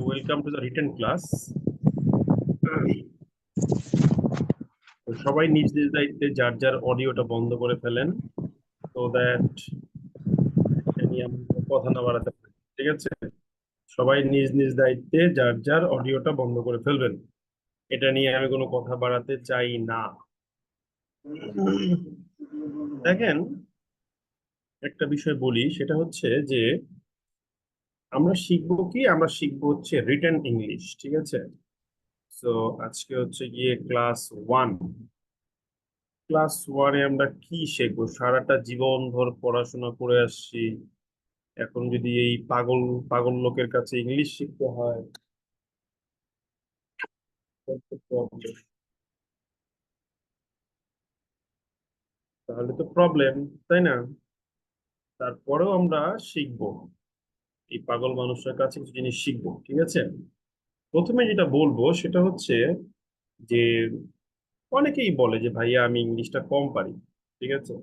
Welcome to the written class. সবাই নিজ নিজ দায়িত্বে যার যার অডিওটা বন্ধ করে ফেলেন, সো দ্যাট কথা না বাড়াতে পারি। ঠিক আছে, সবাই নিজ নিজ দায়িত্বে যার যার অডিওটা বন্ধ করে ফেলবেন। এটা নিয়ে আমি কোনো কথা বাড়াতে চাই না। দেখেন, একটা বিষয় বলি, সেটা হচ্ছে যে আমরা শিখবো কি, আমরা শিখবো হচ্ছে রিটেন ইংলিশ। ঠিক আছে, তো আজকে হচ্ছে গিয়ে ক্লাস 1। ক্লাস 1-এ আমরা কি শিখবো? সারাটা জীবন ভর পড়াশোনা করে আসছি, এখন যদি এই পাগল পাগল লোকের কাছে ইংলিশ শিখতে হয়, তাহলে তো প্রবলেম, তাই না? তারপরেও আমরা শিখবো, এই পাগল মানুষের কাছে কিছু জিনিস শিখবো। ঠিক আছে, প্রথমে যেটা বলবো সেটা হচ্ছে যে অনেকেই বলে যে ভাইয়া আমি ইংলিশটা কম পারি। ঠিক আছে,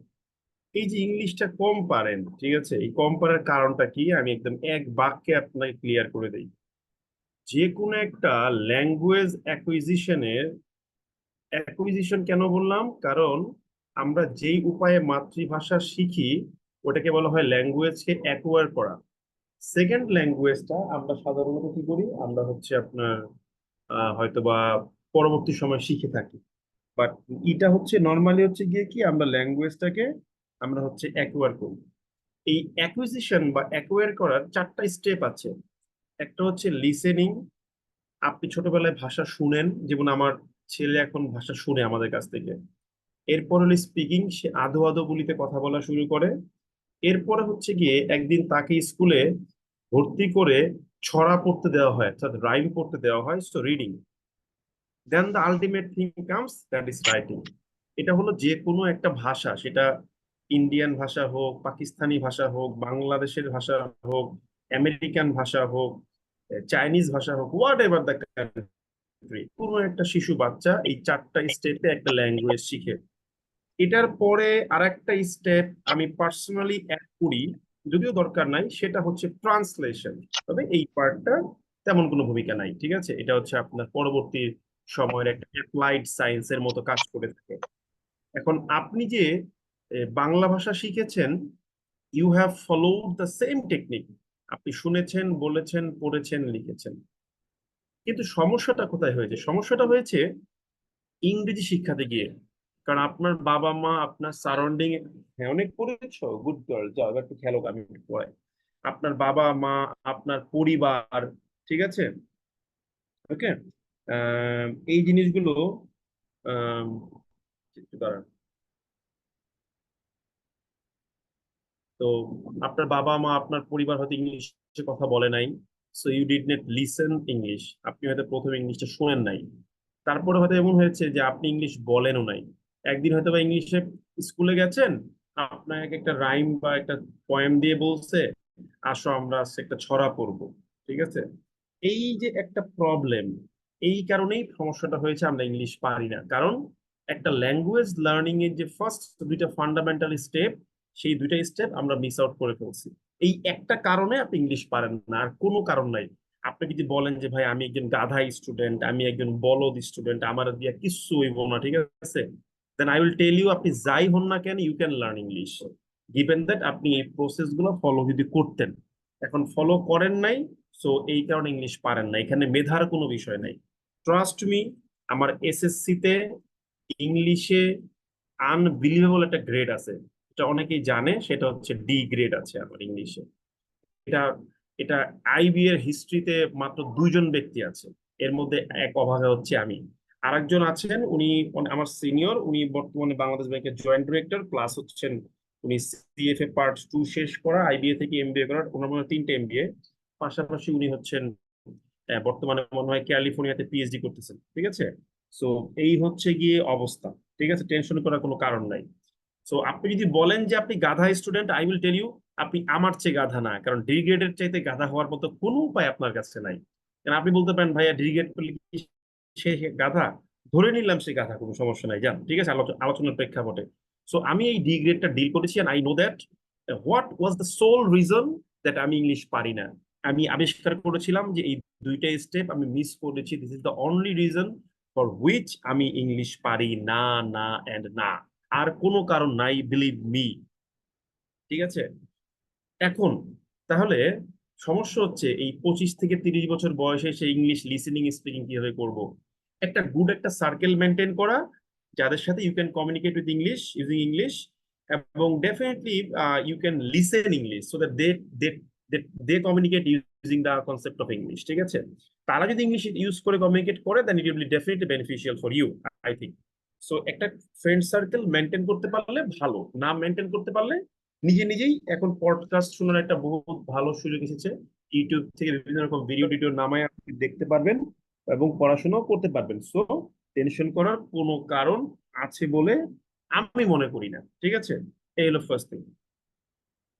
এই যে ইংলিশটা কম পারেন, ঠিক আছে, এই কম পারার কারণটা কি আমি একদম এক বাক্যে আপনাকে ক্লিয়ার করে দেই। যে কোনো একটা ল্যাঙ্গুয়েজ অ্যাকুইজিশন কেন বললাম, কারণ আমরা যেই উপায়ে মাতৃভাষা শিখি ওটাকে বলা হয় ল্যাঙ্গুয়েজকে অ্যাকোয়ার করা। সেকেন্ড ল্যাঙ্গুয়েজটা আমরা সাধারণত কি করি, আমরা হচ্ছে আপনার হয়তোবা পরবর্তী সময় শিখে থাকি। বাট এটা হচ্ছে নর্মালি হচ্ছে গিয়ে কি, আমরা ল্যাঙ্গুয়েজটাকে আমরা হচ্ছে অ্যাকোয়ার করি। এই অ্যাকুইজিশন বা অ্যাকোয়ার করার 4টা স্টেপ আছে। একটা হচ্ছে লিসেনিং, আপনি ছোটবেলায় ভাষা শুনেন, যেমন আমার ছেলে এখন ভাষা শুনে আমাদের কাছ থেকে। এরপর হলো স্পিকিং, সে আদো আদো বলিতে কথা বলা শুরু করে। এরপরে হচ্ছে গিয়ে একদিন তাকে স্কুলে ভর্তি করে ছড়া পড়তে দেওয়া হয়, অর্থাৎ রাইম পড়তে দেওয়া হয়, so reading. Then the ultimate thing comes, that is writing. এটা হলো যে কোনো একটা ভাষা, সেটা ইন্ডিয়ান ভাষা হোক, পাকিস্তানি ভাষা হোক, বাংলাদেশের ভাষা হোক, আমেরিকান ভাষা হোক, চাইনিজ ভাষা হোক, হোয়াট এভার দ্য কান্ট্রি, কোনো একটা শিশু বাচ্চা এই 4টা স্টেপে একটা ল্যাঙ্গুয়েজ শিখে। এটার পরে আরেকটা স্টেপ আমি পার্সোনালি অ্যাড করি, যদিও দরকার নাই, সেটা হচ্ছে ট্রান্সলেশন। তবে এই পার্টটা তেমন কোনো ভূমিকা নাই। ঠিক আছে, এটা হচ্ছে আপনার পরবর্তী সময়ের একটা অ্যাপ্লাইড সায়েন্সের মতো কাজ করে থাকে। এখন আপনি যে বাংলা ভাষা শিখেছেন, you have followed the same technique. আপনি শুনেছেন, বলেছেন, পড়েছেন, লিখেছেন। কিন্তু সমস্যাটা কোথায় হয়েছে? সমস্যাটা হয়েছে ইংরেজি শিক্ষাতে গিয়ে। কারণ আপনার বাবা মা, আপনার সারাউন্ডিং, হ্যাঁ অনেক পড়েছো, গুড গার্ল, যাও এবার একটু খেলো, আমি একটু পড়াই। আপনার বাবা মা, আপনার পরিবার, ঠিক আছে, ওকে, এই জিনিসগুলো, আহ, একটু দাঁড়ান। তো আপনার বাবা মা, আপনার পরিবার হয়তো ইংলিশে কথা বলে নাই, so you did not listen English. আপনি হয়তো প্রথমে ইংলিশটা শোনেন নাই। তারপরে হয়তো এমন হয়েছে যে আপনি ইংলিশ বলেনও নাই। একদিন হয়তো বা ইংলিশে স্কুলে গেছেন, আপনাকে একটা রাইম বা একটা পয়েম দিয়ে বলছে, আসো আমরা আজকে একটা ছড়া পড়বো। ঠিক আছে, এই যে একটা প্রবলেম, এই কারণেই সমস্যাটা হয়েছে, আমরা ইংলিশ পারি না। কারণ একটা ল্যাঙ্গুয়েজ লার্নিং এর যে ফার্স্ট দুইটা ফান্ডামেন্টাল স্টেপ, সেই দুইটা স্টেপ আমরা মিস আউট করে ফেলছি। এই একটা কারণে আপনি ইংলিশ পারেন না, আর কোনো কারণ নাই। আপনি যদি বলেন যে ভাই আমি একজন গাধা স্টুডেন্ট, আমি একজন বলদ স্টুডেন্ট, আমার দিয়া কিচ্ছু হইব না, ঠিক আছে, then I will tell you, আপনি যাই হন না কেন, you can learn English, given that আপনি এই প্রসেস গুলো ফলো যদি করতেন। এখন ফলো করেন নাই, সো এই কারণে ইংলিশ পারেন না। এখানে মেধার কোনো বিষয় নাই। ট্রাস্ট মি, আমার এসএসসি তে ইংলিশে আনবিলিভেবল একটা গ্রেড আছে, এটা অনেকেই জানে, সেটা হচ্ছে ডি গ্রেড আছে আমার ইংলিশে। এটা এটা আইবি এর হিস্ট্রিতে মাত্র 2জন ব্যক্তি আছে, এর মধ্যে এক অভাগা হচ্ছে আমি। আরেকজন আছেন, উনি আমার সিনিয়র, উনি বর্তমানে বাংলাদেশ ব্যাংকের জয়েন্ট ডিরেক্টর, প্লাস হচ্ছেন উনি সিএফএ পার্ট 2 শেষ করা, আইবিএ থেকে এমবিএ করার, ওনার মনে হয় 3টে এমবিএ। পাশাপাশি উনি হচ্ছেন বর্তমানে মনে হয় ক্যালিফোর্নিয়াতে পিএইচডি করতেছেন। ঠিক আছে, সো এই হচ্ছে গিয়ে অবস্থা। ঠিক আছে, টেনশন করার কোনো কারণ নাই। সো আপনি যদি বলেন যে আপনি গাধা student, I will tell you, আপনি আমার চেয়ে গাধা না, কারণ ডি গ্রেডের চাইতে গাধা হওয়ার মতো কোনো উপায় আপনার কাছে নাই। কারণ আপনি বলতে পারেন ভাইয়া ডি গ্রেড করলে কি সে গাধা, ধরে নিলাম সে গাধা, কোনো সমস্যা নাই, যান, ঠিক আছে, আলোচনার প্রেক্ষাপটে। সো আমি এই ডি গ্রেডটা ডিল করেছি, I know that what was the sole reason that আমি ইংলিশ পারি না। আমি আবিষ্কার করেছিলাম যে এই দুইটা স্টেপ আমি মিস করেছি। This is the only reason for which আমি ইংলিশ পারি না, না এন্ড না। আর কোনো কারণ নাই, বিলিভ মি। ঠিক আছে? এখন তাহলে সমস্যা হচ্ছে এই 25 থেকে 30 বছর বয়সে সে ইংলিশ লিসেনিং স্পিকিং কিভাবে করব? একটা গুড একটা সার্কেল মেনটেন করা, যাদের সাথে you can communicate with English using English, এবং definitely you can listen English so that they they communicate using the concept of English. ঠিক আছে? তারা যদি ইংলিশ ইউজ করে কমিউনিকেট করে, then it will be definitely beneficial for you, I think. So একটা friend circle maintain করতে পারলে ভালো, না মেনটেন করতে পারলে নিজে নিজেই এখন পডকাস্ট শোনার একটা বহুত ভালো সুযোগ এসেছে। ইউটিউব থেকে বিভিন্ন রকম ভিডিও টিডিও নামায় আপনি দেখতে পারবেন এবং পড়াশোনাও করতে পারবেন। সো টেনশন করার কোনো কারণ আছে বলে আমি মনে করি না। ঠিক আছে? এই হলো ফার্স্ট থিং।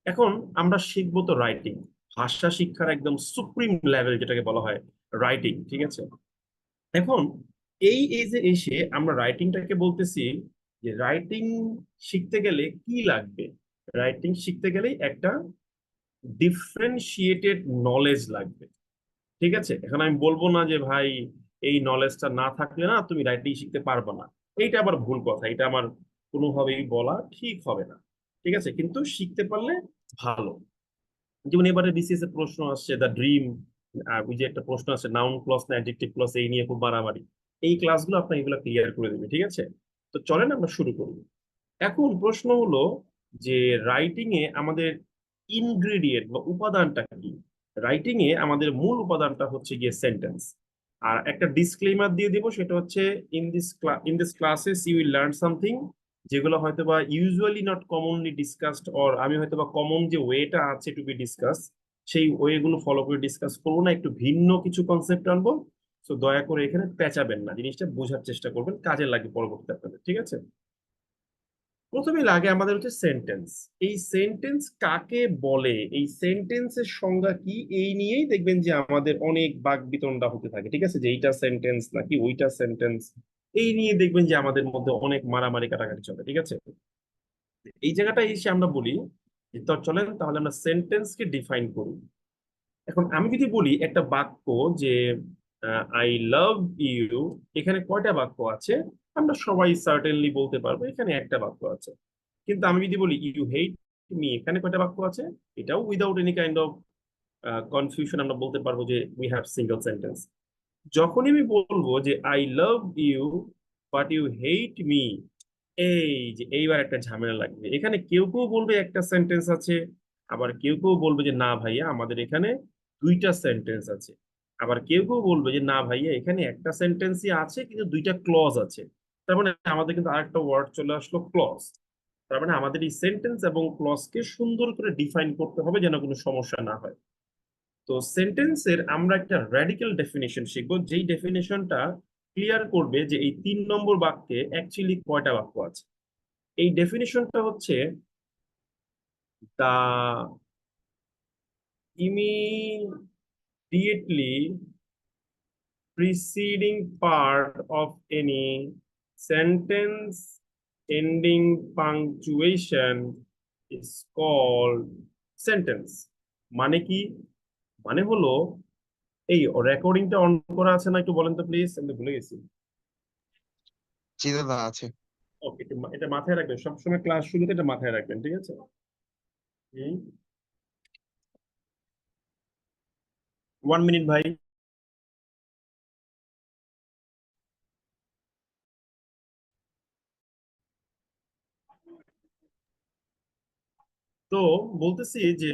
এখন আমরা শিখবো তো রাইটিং, ভাষা শিক্ষার একদম সুপ্রিম লেভেল যেটাকে বলা হয় রাইটিং। ঠিক আছে? এখন এই এজে এসে আমরা রাইটিংটাকে বলতেছি যে রাইটিং শিখতে গেলে কি লাগবে? রাইটিং শিখতে গেলে একটা ডিফারেন্সিয়েটেড নলেজ লাগবে। ঠিক আছে? এখন আমি বলবো না যে ভাই এই নলেজটা না থাকলে না তুমি রাইটিং শিখতে পারবে না। এইটা আবার ভুল কথা, এটা আমার কোনোভাবেই বলা ঠিক হবে না। ঠিক আছে? কিন্তু শিখতে পারলে ভালো। যেমন এবারে বিসিএস এর প্রশ্ন আসছে দ্য ড্রিম, ওই যে একটা প্রশ্ন আছে নাউন ক্লজ না অ্যাডজেক্টিভ ক্লজ, এই নিয়ে খুব মারামারি। এই ক্লাসগুলো আপনাকে এগুলো ক্লিয়ার করে দেবে। ঠিক আছে? তো চলেন আমরা শুরু করি। এখন প্রশ্ন হলো যে রাইটিং এ আমাদের ইনগ্রেডিয়েন্ট বা উপাদানটা কি? রাইটিং এ আমাদের মূল উপাদানটা হচ্ছে গিয়ে সেন্টেন্স। আর একটা ডিসক্লেমার দিয়ে দিব, সেটা হচ্ছে in this classes you will learn something যেগুলো হয়তো বা usually not commonly discussed, or আমি হয়তো বা কমন যে ওয়েটা আছে টু বি ডিসকাস, সেই ওয়ে গুলো ফলো করে ডিসকাস করবো না, একটু ভিন্ন কিছু কনসেপ্ট আনবো। তো দয়া করে এখানে পেঁচাবেন না, জিনিসটা বোঝার চেষ্টা করবেন, কাজে লাগবে পরবর্তীতে আপনাদের। ঠিক আছে? প্রথমে লাগে আমাদের হচ্ছে সেন্টেন্স। এই সেন্টেন্স কাকে বলে, এই সেন্টেন্সের সংজ্ঞা কি, এই নিয়েই দেখবেন যে আমাদের অনেক বাকবিতণ্ডা হতে থাকে। ঠিক আছে? যে এইটা সেন্টেন্স নাকি ওইটা সেন্টেন্স, এই নিয়ে দেখবেন যে আমাদের মধ্যে অনেক মারামারি কাটাকাটি চলে। ঠিক আছে? এই জায়গাটা এসে আমরা বলি যে তো চলেন তাহলে আমরা সেন্টেন্সকে ডিফাইন করি। এখন আমি যদি বলি একটা বাক্য যে আই লাভ ইউ, এখানে কয়টা বাক্য আছে? আমরা সবাই সার্টেনলি বলতে পারবো এখানে একটা বাক্য আছে। কিন্তু আমি যদি বলি ইউ হেট মি, এখানে কয়টা বাক্য আছে? এটাও without any kind of confusion আমরা বলতে পারবো যে উই হ্যাভ সিঙ্গেল সেন্টেন্স। যখনই আমি বলবো যে I love you but you hate me, এই যে এইবার একটা ঝামেলা লাগবে। এখানে কেউ কেউ বলবে একটা সেন্টেন্স আছে, আবার কেউ কেউ বলবে যে না ভাইয়া আমাদের এখানে দুইটা সেন্টেন্স আছে। আবার কেউ কেউ বলবে যে না ভাইয়া এখানে একটা সেন্টেন্সই আছে কিন্তু দুইটা ক্লজ আছে। তার মানে আমাদের কিন্তু আরেকটা ওয়ার্ড চলে আসলো ক্লজ। তার মানে আমাদের এই সেন্টেন্স এবং ক্লজকে সুন্দর করে ডিফাইন করতে হবে যেন কোনো সমস্যা না হয়। তো সেন্টেন্সের আমরা একটা র্যাডিক্যাল ডেফিনেশন শিখবো, যেই ডেফিনেশনটা ক্লিয়ার করবে যে এই 3 নম্বর বাক্যে অ্যাকচুয়ালি কয়টা বাক্য আছে। এই ডেফিনেশনটা হচ্ছে the immediately preceding part of any sentence ending punctuation is called sentence। মানে কি? মানে হলো, এই রেকর্ডিংটা অন করা আছে না? একটু বলেন তো প্লিজ, আমি তো ভুলে গেছি। জি দাদা আছে। ওকে, এটা মাথায় রাখবেন সবসময়, ক্লাস শুরুতে এটা মাথায় রাখবেন। ঠিক আছে? 1 মিনিট ভাই। তো বলতেছি যে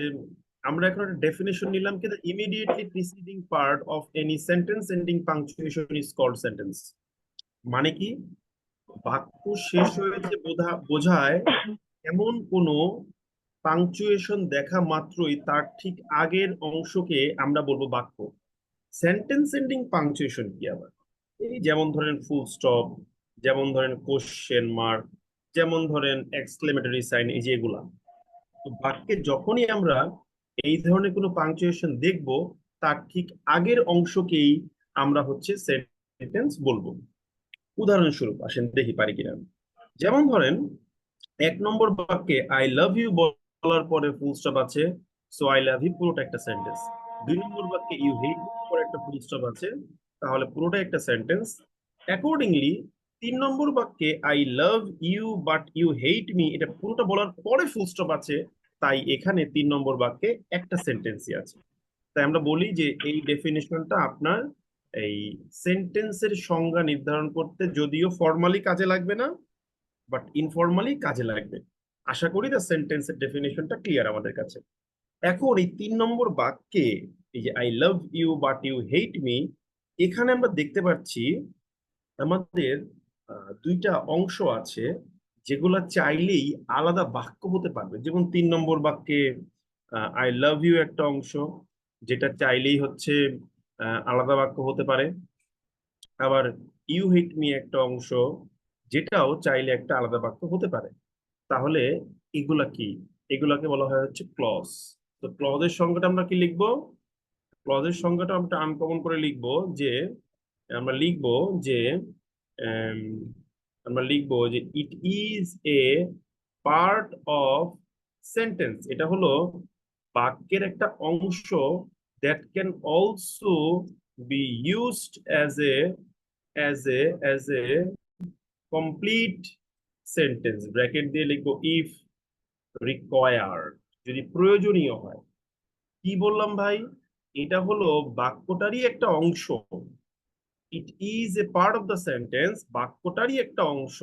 আমরা এখন একটা ডেফিনেশন নিলাম কি, the immediately preceding part of any sentence ending punctuation is called sentence. মানে কি? বাক্য শেষ হয়েছে বোঝায় এমন কোনো পাংচুয়েশন দেখা মাত্রই তার ঠিক আগের অংশকে আমরা বলবো বাক্য। সেন্টেন্স এন্ডিং পাংচুয়েশন কি আবার? এই যেমন ধরেন ফুল স্টপ, যেমন ধরেন কোশ্চেন মার্ক, যেমন ধরেন এক্সক্লেমেটরি সাইন, এই যে এগুলা। তো বাক্যে যখনই আমরা এই ধরনের কোনো পাংচুয়েশন দেখব, তার ঠিক আগের অংশকেই আমরা হচ্ছে সেন্টেন্স বলবো। উদাহরণস্বরূপ আসেন দেখি পারি কিনা। যেমন ধরেন 1 নম্বর বাক্যে আই লাভ ইউ বলার পরে ফুল স্টপ আছে, সো আই লাভ ইউ পুরোটা একটা সেন্টেন্স। দুই নম্বর বাক্যে ইউ হেট পরে একটা ফুল স্টপ আছে, তাহলে পুরোটাই একটা সেন্টেন্স। অ্যাকর্ডিংলি 3 নম্বর বাক্যে I love you but you hate me, এটা পুরোটা বলার পরে ফুল স্টপ আছে, তাই এখানে 3 নম্বর বাক্যে একটা সেন্টেন্সই আছে। তাই আমরা বলি যে এই ডেফিনেশনটা আপনার এই সেন্টেন্সের সংজ্ঞা নির্ধারণ করতে যদিও ফর্মালি কাজে লাগবে না, বাট ইনফর্মালি কাজে লাগবে। আশা করি দ্য সেন্টেন্সের ডেফিনেশনটা ক্লিয়ার আমাদের কাছে। এখন এই 3 নম্বর বাক্যে এই যে I love you but you hate me, এখানে আমরা দেখতে পাচ্ছি আমাদের দুইটা অংশ আছে যেগুলা চাইলেই আলাদা বাক্য হতে পারবে। যেমন 3 নম্বর বাক্যে আই লাভ ইউ একটা অংশ, যেটা চাইলেই হচ্ছে আলাদা বাক্য হতে পারে। আবার ইউ হেট মি একটা অংশ, যেটাও চাইলে একটা আলাদা বাক্য হতে পারে। তাহলে এগুলা কি? এগুলাকে বলা হয় হচ্ছে ক্লজ। তো ক্লজের সংজ্ঞাটা আমরা কি লিখবো? ক্লজের সংজ্ঞাটা আমরা আনকমন করে লিখবো যে আমরা লিখবো যে আম, আমরা লিখবো যে ইট is a part of sentence, এটা হলো বাক্যের একটা অংশ, that can also be used as a as a complete sentence. Bracket দিয়ে লিখবো ইফ রিকোয়ার্ড, যদি প্রয়োজনীয় হয়। কি বললাম ভাই? এটা হলো বাক্যটারই একটা অংশ। It is a part of the sentence, বাক্যটারই একটা অংশ,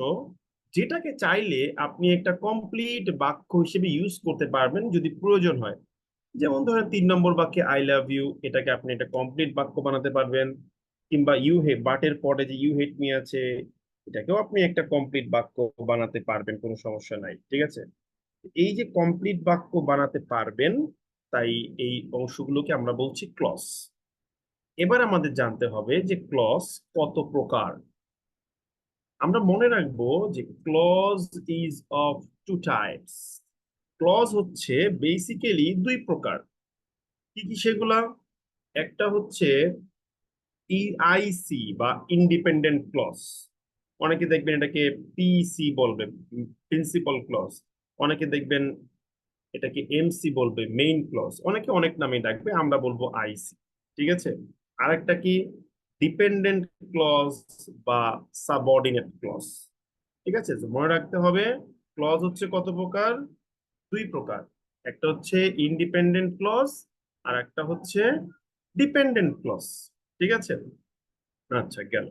যেটাকে চাইলে আপনি একটা কমপ্লিট বাক্য হিসেবে ইউজ করতে পারবেন যদি প্রয়োজন হয়। যেমন ধরেন 3 নম্বর বাক্যে আই লাভ ইউ, এটাকে আপনি একটা কমপ্লিট বাক্য বানাতে পারবেন। কিংবা ইউ হে বাটের পরে যে ইউ হেট মি আছে, এটাকেও আপনি একটা কমপ্লিট বাক্য বানাতে পারবেন, কোনো সমস্যা নাই, ঠিক আছে? এই যে কমপ্লিট বাক্য বানাতে পারবেন, তাই এই অংশগুলোকে আমরা বলছি ক্লজ। এবার আমাদের জানতে হবে যে ক্লজ কত প্রকার। আমরা মনে রাখবো যে clause is of two types. Clause হচ্ছে বেসিক্যালি 2 প্রকার। কি কি সেগুলা? একটা হচ্ছে ইআইসি বা ইন্ডিপেন্ডেন্ট ক্লজ, অনেকে দেখবেন এটাকে পিসি বলবে, প্রিন্সিপাল ক্লজ। অনেকে দেখবেন এটাকে এমসি বলবে, মেইন ক্লজ। অনেকে অনেক নামে ডাকবে, আমরা বলবো আইসি, ঠিক আছে? আরেকটা কি? ডিপেন্ডেন্ট ক্লজ বা সাবঅর্ডিনেট ক্লজ, ঠিক আছে? তো মনে রাখতে হবে ক্লজ হচ্ছে কত প্রকার? 2 প্রকার। একটা হচ্ছে ইন্ডিপেন্ডেন্ট ক্লজ, আর একটা হচ্ছে ডিপেন্ডেন্ট ক্লজ, ঠিক আছে? আচ্ছা, গেল।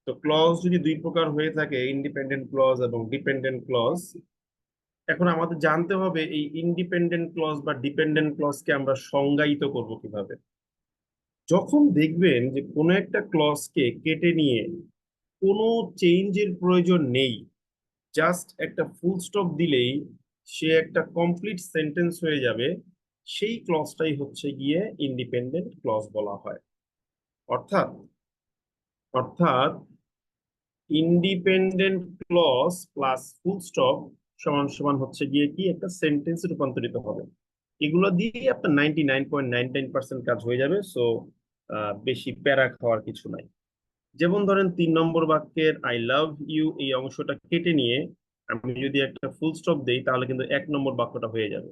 তো ক্লজ যদি 2 প্রকার হয়ে থাকে, ইন্ডিপেন্ডেন্ট ক্লজ এবং ডিপেন্ডেন্ট ক্লজ, এখন আমাদের জানতে হবে এই ইন্ডিপেন্ডেন্ট ক্লজ বা ডিপেন্ডেন্ট ক্লজকে আমরা সংজ্ঞায়িত করব কিভাবে। যখন দেখবেন যে কোনো একটা ক্লজকে কেটে নিয়ে কোনো চেঞ্জের প্রয়োজন নেই, জাস্ট একটা ফুল স্টপ দিলেই সে একটা কমপ্লিট সেন্টেন্স হয়ে যাবে, সেই ক্লজটাই হচ্ছে গিয়ে ইন্ডিপেন্ডেন্ট ক্লজ বলা হয়। অর্থাৎ অর্থাৎ independent clause plus full stop সমান সমান হচ্ছে গিয়ে কি একটা সেন্টেন্সে রূপান্তরিত হবে। এগুলো দিয়ে আপনার 99.99% কাজ হয়ে যাবে। সো বেশি প্যারা খাওয়ার কিছু নাই। যেমন ধরেন 3 নম্বর বাক্যের আই লাভ ইউ এই অংশটা কেটে নিয়ে আমি যদি একটা ফুল স্টপ দেই, তাহলে কিন্তু 1 নম্বর বাক্যটা হয়ে যাবে।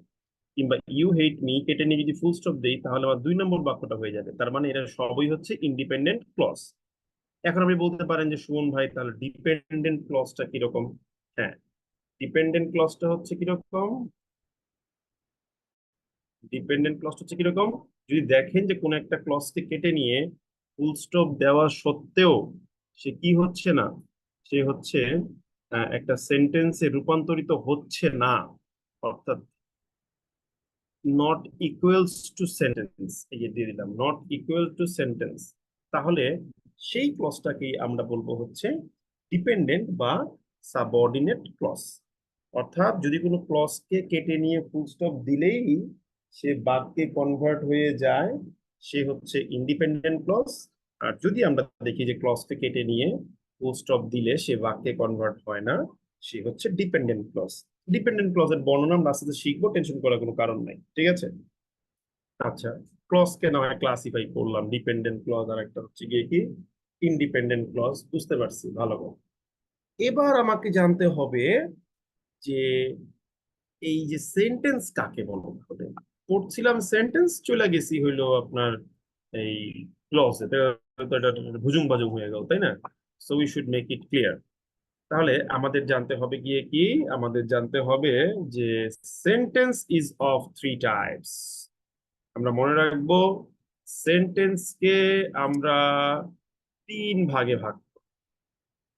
কিংবা ইউ হেট মি কেটে নিয়ে যদি ফুল স্টপ দেই, তাহলে আমার 2 নম্বর বাক্যটা হয়ে যাবে। তার মানে এটা সবই হচ্ছে ইন্ডিপেন্ডেন্ট ক্লজ। এখন আপনি বলতে পারেন যে সুমন ভাই, তাহলে ডিপেন্ডেন্ট ক্লজটা কিরকম? হ্যাঁ, ডিপেন্ডেন্ট ক্লজটা হচ্ছে কিরকম? ডিপেন্ডেন্ট ক্লজটা হচ্ছে কিরকম? যদি দেখেন যে কোনো একটা ক্লজকে কেটে নিয়ে ফুল স্টপ দেওয়া সত্ত্বেও সে কি হচ্ছে না, সে হচ্ছে একটা সেন্টেন্সে রূপান্তরিত হচ্ছে না, অর্থাৎ নট ইকুয়ালস টু সেন্টেন্স, এই যে দিয়ে দিলাম নট ইকুয়াল টু সেন্টেন্স, তাহলে সেই ক্লজটাকেই আমরা বলবো হচ্ছে ডিপেন্ডেন্ট বা সাবঅর্ডিনেট ক্লজ। অর্থাৎ যদি কোনো ক্লজকে কেটে নিয়ে ফুল স্টপ দিলেই সে বাক্যে কনভার্ট হয়ে যায়, সে হচ্ছে ইন্ডিপেন্ডেন্ট ক্লজ। আর যদি আমরা দেখি যে ক্লজকে কেটে নিয়ে ফুল স্টপ দিলে সে বাক্যে কনভার্ট হয় না, সে হচ্ছে ডিপেন্ডেন্ট ক্লজ। ডিপেন্ডেন্ট ক্লজের বর্ণনা আমরা আস্তে আস্তে শিখবো, টেনশন করার কোনো কারণ নাই, ঠিক আছে? আচ্ছা, ক্লজকে না হয় ক্লাসিফাই করলাম, ডিপেন্ডেন্ট ক্লজ আর একটা হচ্ছে গিয়ে কি ইন্ডিপেন্ডেন্ট ক্লজ, বুঝতে পারছি ভালো করে। এবার আমাকে জানতে হবে যে এই যে সেন্টেন্স কাকে বলা হবে। পড়ছিলাম সেন্টেন্স, চলে গেছি হইলো আপনার এই ক্লজ, এটা তো এটা ভুজুং বাজুং হয়ে গেল, তাই না? So we should make it clear. তাহলে আমাদের জানতে হবে গিয়ে কি, আমাদের জানতে হবে যে sentence is of three types. আমরা মনে রাখবো সেন্টেন্সকে আমরা তিন ভাগে ভাগ করি,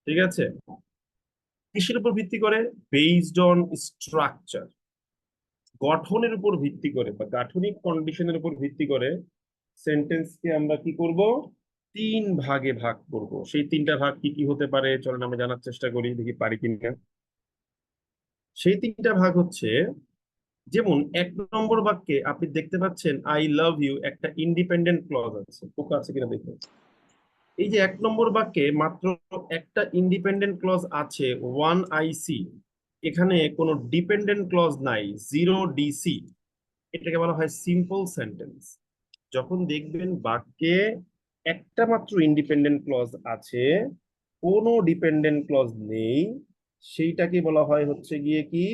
ঠিক আছে? কিসের উপর ভিত্তি করে? বেসড অন স্ট্রাকচার, গঠনের উপর ভিত্তি করে বা গাঠনিক কন্ডিশনের উপর ভিত্তি করে সেন্টেন্সকে আমরা কি করব, তিন ভাগে ভাগ করব। সেই তিনটা ভাগ কি কি হতে পারে চলেন আমরা জানার চেষ্টা করি, দেখি পারি কিনা। সেই তিনটা ভাগ হচ্ছে, যেমন এক নম্বর বাক্যে আপনি দেখতে পাচ্ছেন আই লাভ ইউ, একটা ইন্ডিপেন্ডেন্ট ক্লজ আছে, পোকা আছে কিনা দেখুন। এই যে এক নম্বর বাক্যে মাত্র একটা ইন্ডিপেন্ডেন্ট ক্লজ আছে, ওয়ান আইসি, এখানে কোনো ডিপেন্ডেন্ট ক্লজ নাই, জিরো ডিসি। এটাকে বলা হয় সিম্পল সেন্টেন্স। যখন দেখবেন বাক্যে একটা মাত্র ইন্ডিপেন্ডেন্ট ক্লজ আছে, কোনো ডিপেন্ডেন্ট ক্লজ নেই, সেইটাকে বলা হয় হচ্ছে গিয়ে কি,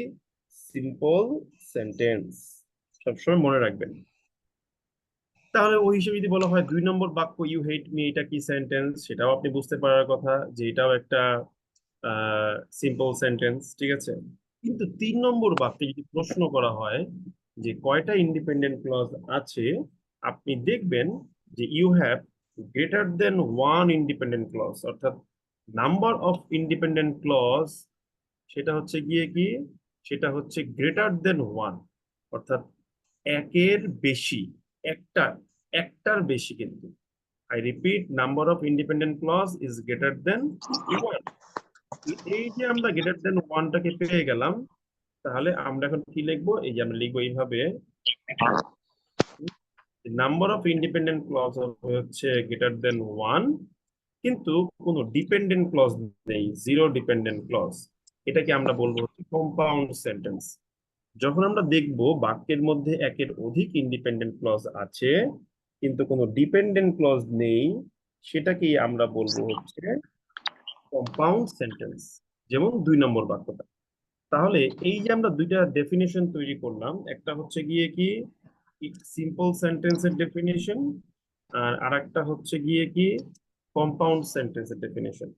সিম্পল সেন্টেন্স। সবসময় মনে রাখবেন। তাহলে ওই হিসেবে যদি বলা হয় দুই নম্বর বাক্য ইউ হেট মি, এটা কি সেন্টেন্স, সেটাও আপনি বুঝতে পারার কথা যে এটাও একটা সিম্পল সেন্টেন্স, ঠিক আছে? কিন্তু তিন নম্বর বাক্যে যদি প্রশ্ন করা হয় যে কয়টা ইন্ডিপেন্ডেন্ট ক্লজ আছে, আপনি দেখবেন যে you have greater than one independent clause, অর্থাৎ নাম্বার অফ ইন্ডিপেন্ডেন্ট ক্লজ, সেটা হচ্ছে গিয়ে কি, সেটা হচ্ছে গ্রেটার দেন ওয়ান, অর্থাৎ একের বেশি, একটা, একটার বেশি কিন্তু। I repeat, number of independent clause is greater than one. এই যে আমরা গ্রেটার দেন ওয়ানটাকে পেয়ে গেলাম, তাহলে আমরা এখন কি লিখবো, এই যে আমরা লিখবো এইভাবে, নাম্বার অফ ইন্ডিপেন্ডেন্ট ক্লজ হচ্ছে গ্রেটার দেন ওয়ান, কিন্তু কোনো ডিপেন্ডেন্ট ক্লজ নেই, জিরো ডিপেন্ডেন্ট ক্লজ। এটাকে আমরা বলবো হচ্ছে কম্পাউন্ড সেন্টেন্স। যখন আমরা দেখব বাক্যের মধ্যে একের অধিক ইন্ডিপেন্ডেন্ট ক্লজ আছে কিন্তু কোনো ডিপেন্ডেন্ট ক্লজ নেই, সেটাকেই আমরা বলবো হচ্ছে কম্পাউন্ড সেন্টেন্স। যেমন দুই নম্বর বাক্যটা। তাহলে এই যে আমরা দুইটা ডেফিনেশন তৈরি করলাম, একটা হচ্ছে গিয়ে কি সিম্পল সেন্টেন্সের ডেফিনেশন, আর আরেকটা হচ্ছে গিয়ে কি কম্পাউন্ড সেন্টেন্সের ডেফিনেশন।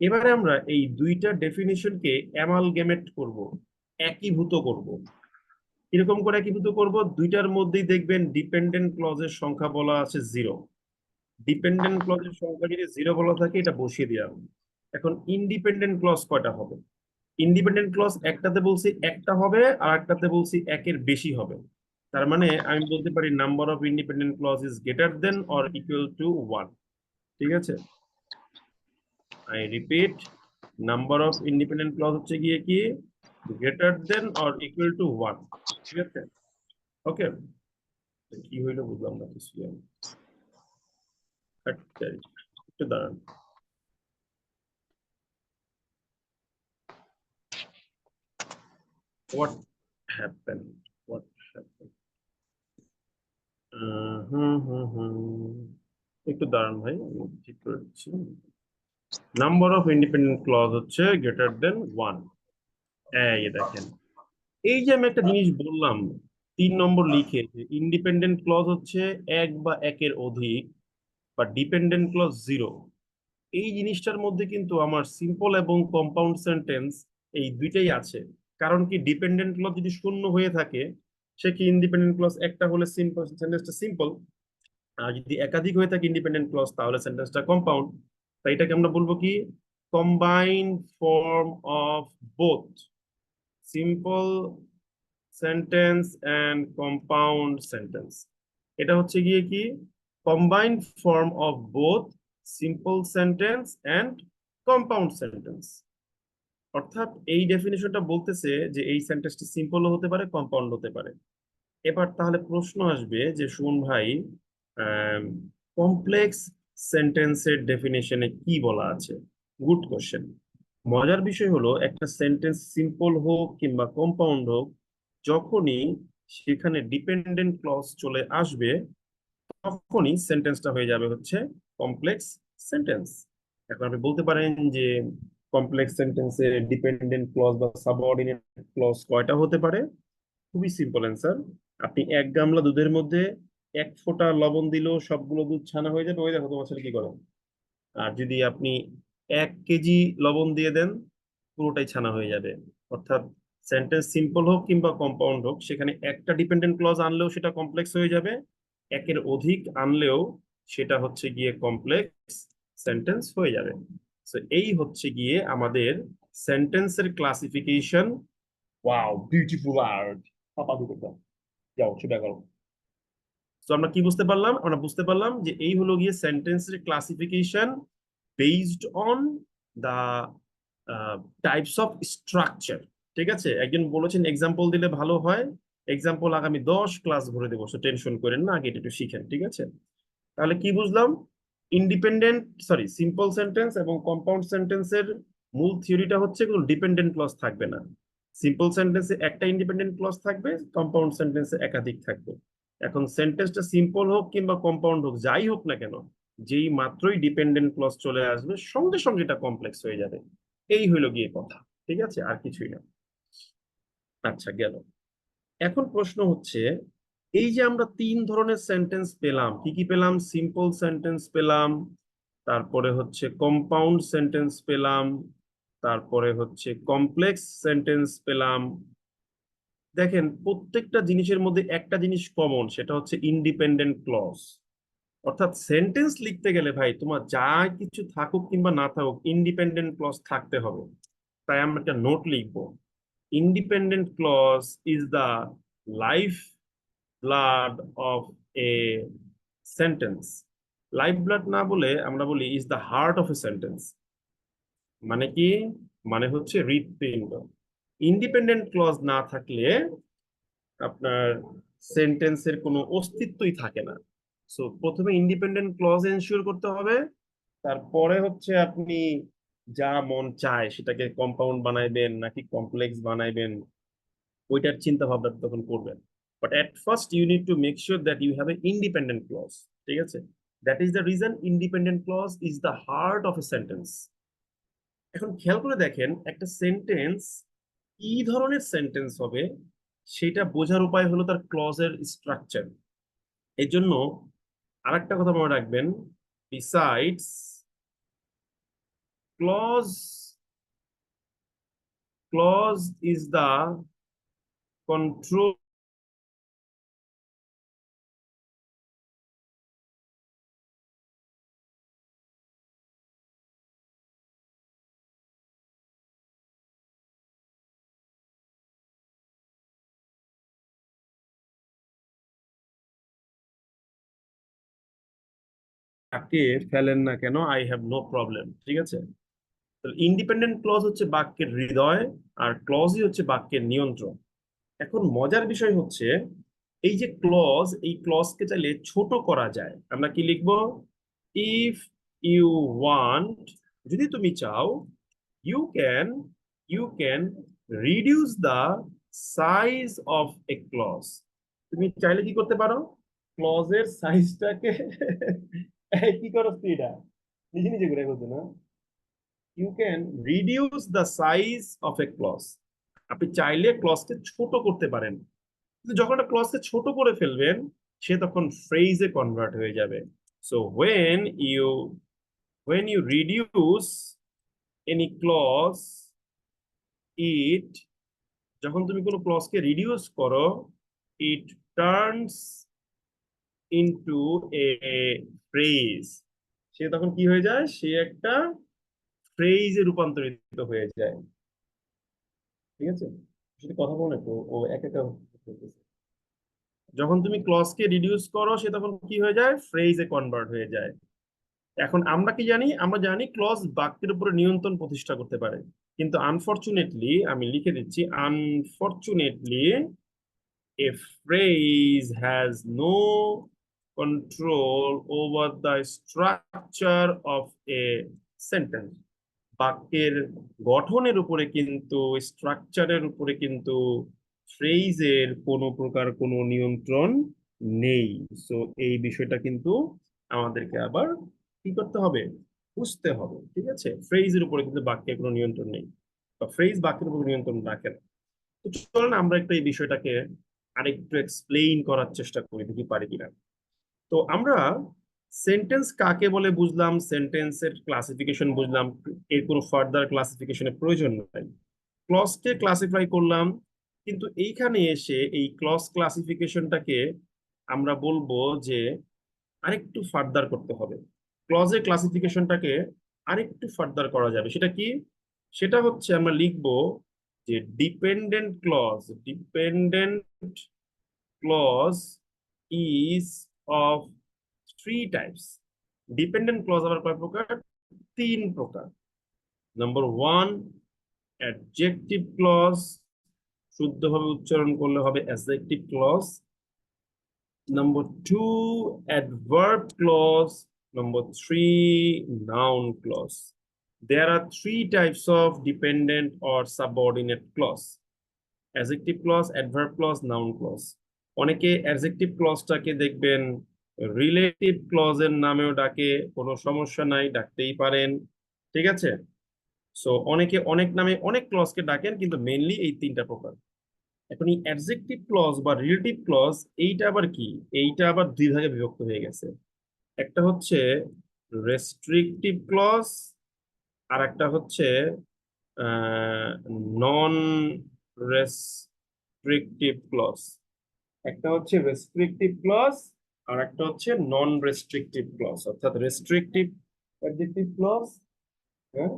এবারে আমরা এই দুইটা ডেফিনেশনকে অ্যামালগেমেট করব, একীভূত করব। এরকম করে একীভূত করব, দুইটার মধ্যেই দেখবেন ডিপেন্ডেন্ট ক্লজের সংখ্যা বলা আছে জিরো। ডিপেন্ডেন্ট ক্লজের সংখ্যা যদি জিরো বলা থাকে, এটা বসিয়ে দিলাম। এখন ইন্ডিপেন্ডেন্ট ক্লজ কয়টা হবে? ইন্ডিপেন্ডেন্ট ক্লজ একটাতে বলছি একটা হবে, আর একটাতে বলছি একের বেশি হবে। তার মানে আমি বলতে পারি number of independent clause is greater than or equal to one, ঠিক আছে? I repeat, number of independent clause হচ্ছে গিয়ে কি greater than or equal to one, ঠিক আছে? ওকে, কি হইলো বুঝলাম না কিছু আমি। আচ্ছা, একটু দাঁড়ান। হোয়াট হ্যাপেন, হোয়াট হ্যাপেন, হুম হুম হুম, একটু দাঁড়ান ভাই, আমি ঠিক করে দিচ্ছি। নাম্বার অফ ইন্ডিপেন্ডেন্ট ক্লজ হচ্ছে গ্রেটার দেন ওয়ান। এই দেখেন, এই যে আমি একটা জিনিস বললাম তিন নম্বর লিখে, যে ইন্ডিপেন্ডেন্ট ক্লজ হচ্ছে এক বা একের অধিক, বা ডিপেন্ডেন্ট ক্লজ জিরো। এই জিনিসটার মধ্যে কিন্তু আমার সিম্পল এবং কম্পাউন্ড সেন্টেন্স এই দুইটাই আছে। কারণ কি, ডিপেন্ডেন্ট ক্লজ যদি শূন্য হয়ে থাকে, সে কি ইন্ডিপেন্ডেন্ট ক্লজ একটা হলে সিম্পল, সেন্টেন্সটা সিম্পল। আর যদি একাধিক হয়ে থাকে ইন্ডিপেন্ডেন্ট ক্লজ, তাহলে সেন্টেন্সটা কম্পাউন্ড। তাই এটাকে আমরা বলবো কি, combined form of both simple sentence and compound sentence. এটা হচ্ছে গিয়ে কি, combined form of both simple sentence and compound sentence. অর্থাৎ এই ডেফিনেশনটা বলতেছে যে এই সেন্টেন্সটা সিম্পলও হতে পারে, কম্পাউন্ড হতে পারে। এবার তাহলে প্রশ্ন আসবে যে সুমন ভাই, কমপ্লেক্স সেন্টেন্সের ডেফিনেশনে কি বলা আছে? Good question. মজার বিষয় হলো একটা সেন্টেন্স সিম্পল হোক কিংবা কম্পাউন্ড হোক, যখনই সেখানে ডিপেন্ডেন্ট ক্লজ চলে আসবে, তখনই সেন্টেন্সটা হয়ে যাবে হচ্ছে কমপ্লেক্স সেন্টেন্স। এখন আপনি বলতে পারেন যে কমপ্লেক্স সেন্টেন্সে ডিপেন্ডেন্ট ক্লজ বা সাবঅর্ডিনেট ক্লজ কয়টা হতে পারে? খুবই সিম্পল অ্যান্সার, আপনি 1 গামলা দুধের মধ্যে 1 ফোঁটা লবণ দিলেও সবগুলো দুধ ছানা হয়ে যাবে। ওই দেখো তোমার ছেলে কি করে। আর যদি আপনি 1 কেজি লবণ দিয়ে দেন, পুরোটাই ছানা হয়ে যাবে। অর্থাৎ সেন্টেন্স সিম্পল হোক কিংবা কম্পাউন্ড হোক, সেখানে একটা ডিপেন্ডেন্ট ক্লজ আনলেও সেটা কমপ্লেক্স হয়ে যাবে, একের অধিক আনলেও সেটা হচ্ছে গিয়ে কমপ্লেক্স সেন্টেন্স হয়ে যাবে। তো এই হচ্ছে গিয়ে আমাদের সেন্টেন্সের ক্লাসিফিকেশন। Wow, beautiful art. পাপা দিতে দাও, যাও সেটা করো। তো আমরা কি বুঝতে পারলাম? আমরা বুঝতে পারলাম যে এই হলো গিয়ে সেন্টেন্সের classification based on the types of structure. ঠিক আছে, একজন বলেছেন এক্সাম্পল দিলে ভালো হয়। এক্সাম্পল আগামী 10 ক্লাস ভরে দেবো, সো টেনশন করেন না, আগে এটা একটু শিখেন। ঠিক আছে, তাহলে কি বুঝলাম? ইন্ডিপেন্ডেন্ট সরি সিম্পল সেন্টেন্স এবং কম্পাউন্ড সেন্টেন্সের মূল থিওরিটা হচ্ছে কোনো ডিপেন্ডেন্ট ক্লজ থাকবে না। সিম্পল সেন্টেন্সে একটা ইন্ডিপেন্ডেন্ট ক্লজ থাকবে, কম্পাউন্ড সেন্টেন্সে একাধিক থাকবে। এখন সেন্টেন্সটা সিম্পল হোক কিংবা কম্পাউন্ড হোক, যাই হোক না কেন, যেই মাত্রই ডিপেন্ডেন্ট ক্লজ চলে আসবে সঙ্গে সঙ্গে এটা কমপ্লেক্স হয়ে যাবে। এই হইলো গিয়ে কথা। ঠিক আছে, আর কিছুই না। আচ্ছা, গেল। এখন প্রশ্ন হচ্ছে, এই যে আমরা 3 ধরনের সেন্টেন্স পেলাম, কি কি পেলাম? সিম্পল সেন্টেন্স পেলাম, তারপরে হচ্ছে কম্পাউন্ড সেন্টেন্স পেলাম, তারপরে হচ্ছে কমপ্লেক্স সেন্টেন্স পেলাম। দেখেন, প্রত্যেকটা জিনিসের মধ্যে একটা জিনিস কমন, সেটা হচ্ছে ইন্ডিপেন্ডেন্ট ক্লজ। অর্থাৎ সেন্টেন্স লিখতে গেলে ভাই তোমার যা কিছু থাকুক কিংবা না থাকুক, ইন্ডিপেন্ডেন্ট ক্লজ থাকতে হবে। তাই আমরা একটা নোট লিখবো, independent clause is the life blood of a sentence. Life blood না বলে আমরা বলি is the heart of a sentence. মানে কি? মানে হচ্ছে হৃৎপিণ্ড। ইন্ডিপেন্ডেন্ট ক্লজ না থাকলে আপনার সেন্টেন্সের কোনো অস্তিত্বই থাকে না। সো প্রথমে ইন্ডিপেন্ডেন্ট ক্লজ এনশিওর করতে হবে, তারপরে হচ্ছে আপনি যা মন চায় সেটাকে কম্পাউন্ড বানাইবেন নাকি কমপ্লেক্স বানাইবেন, ওইটার চিন্তা ভাবনা তখন করবেন। But at first you need to make sure that you have a independent clause. ঠিক আছে, that is the reason independent clause is the heart of a sentence. এখন খেয়াল করে দেখেন, একটা সেন্টেন্স কি ধরনের সেন্টেন্স হবে সেটা বোঝার উপায় হলো তার ক্লজের স্ট্রাকচার। এই জন্য আরেকটা কথা মনে রাখবেন, besides clause, clause is the control কাকে ফেলেন না কেন, আই হ্যাভ নো প্রবলেম। ঠিক আছে, ইন্ডিপেন্ডেন্ট ক্লজ হচ্ছে বাক্যের হৃদয়, আর ক্লজই হচ্ছে বাক্যের নিয়ন্ত্রণ। এখন মজার বিষয় হচ্ছে, এই যে ক্লজ, এই ক্লজকে চাইলে ছোট করা যায়। আমরা কি লিখবো? ইফ ইউ ওয়ান্ট, যদি তুমি চাও, you can, you can reduce the size of a clause. তুমি চাইলে কি করতে পারো? ক্লজের সাইজটাকে কি করো তুই? এটা নিজে নিজে করে করছো না? You can reduce the size of a clause. আপনি চাইলে ক্লজকে ছোট করতে পারেন, কিন্তু যখন একটা ক্লজকে ছোট করে ফেলবেন, সে তখন ফ্রেজে কনভার্ট হয়ে যাবে। So when you reduce any clause, it, যখন তুমি কোনো ক্লজকে রিডিউস করো, it turns into a phrase। সে তখন কি হয়ে যায়? সে একটা ফ্রেজে রূপান্তরিত হয়ে যায়। ঠিক আছে, সেটা কথা বলে তো ও এক একটা বলতেছে। যখন তুমি ক্লজকে রিডিউস করো, সে তখন কি হয়ে যায়? ফ্রেজে কনভার্ট হয়ে যায়। এখন আমরা কি জানি? আমরা জানি ক্লজ বাক্যের উপরে নিয়ন্ত্রণ প্রতিষ্ঠা করতে পারে, কিন্তু আনফরচুনেটলি, আমি লিখে দিচ্ছি, unfortunately a phrase has no control over the structure of a sentence। বাক্যের গঠনের উপরে কিন্তু, স্ট্রাকচারের উপরে কিন্তু ফ্রেজের কোনো প্রকার কোনো নিয়ন্ত্রণ নেই। সো এই বিষয়টা কিন্তু আমাদেরকে আবার কি করতে হবে? বুঝতে হবে। ঠিক আছে, ফ্রেজের উপরে কিন্তু বাক্যের কোনো নিয়ন্ত্রণ নেই, বা ফ্রেজ বাক্যের উপর নিয়ন্ত্রণ রাখে না। তো চলুন আমরা একটু এই বিষয়টাকে আরেকটু এক্সপ্লেইন করার চেষ্টা করি, দেখি পারি কিনা। তো আমরা সেন্টেন্স কাকে বলে বুঝলাম, সেন্টেন্সের ক্লাসিফিকেশন বুঝলাম, এর কোনো ফার্দার ক্লাসিফিকেশনের প্রয়োজন নাই। ক্লজকে ক্লাসিফাই করলাম, কিন্তু এইখানে এসে এই ক্লজ ক্লাসিফিকেশনটাকে আমরা বলবো যে আরেকটু ফার্দার করতে হবে। ক্লজের ক্লাসিফিকেশনটাকে আরেকটু ফার্দার করা যাবে, সেটা কি? সেটা হচ্ছে আমরা লিখবো যে dependent clause, dependent clause is of three types. Dependent clause আবার কয় প্রকার? তিন প্রকার। নাম্বার ওয়ান, অ্যাডজেক্টিভ ক্লজ, শুদ্ধভাবে উচ্চারণ করলে হবে adjective clause. Number two, adverb clause. Number three, noun clause. There are three types of dependent or subordinate clause: adjective clause, adverb clause, noun clause. অনেকে adjective clause-টাকে দেখবেন রিলেটিভ ক্লজের নামেও ডাকে, কোনো সমস্যা নাই, ডাকতেই পারেন, ঠিক আছে। সো অনেকে অনেক নামে অনেক ক্লজকে ডাকেন, কিন্তু মেইনলি এই তিনটা প্রকার। এখন এই অ্যাডজেক্টিভ ক্লজ বা রিলেটিভ ক্লজ, এইটা আবার কি? এইটা আবার দুই ভাগে বিভক্ত হয়ে গেছে। একটা হচ্ছে রেস্ট্রিকটিভ ক্লজ, আর একটা হচ্ছে নন রেস্ট্রিকটিভ ক্লজ। একটা হচ্ছে রেস্ট্রিকটিভ ক্লজ, আর একটা হচ্ছে নন রেস্ট্রিকটিভ ক্লজ, অর্থাৎ রেস্ট্রিকটিভ অ্যাডজেক্টিভ ক্লজ, হ্যাঁ,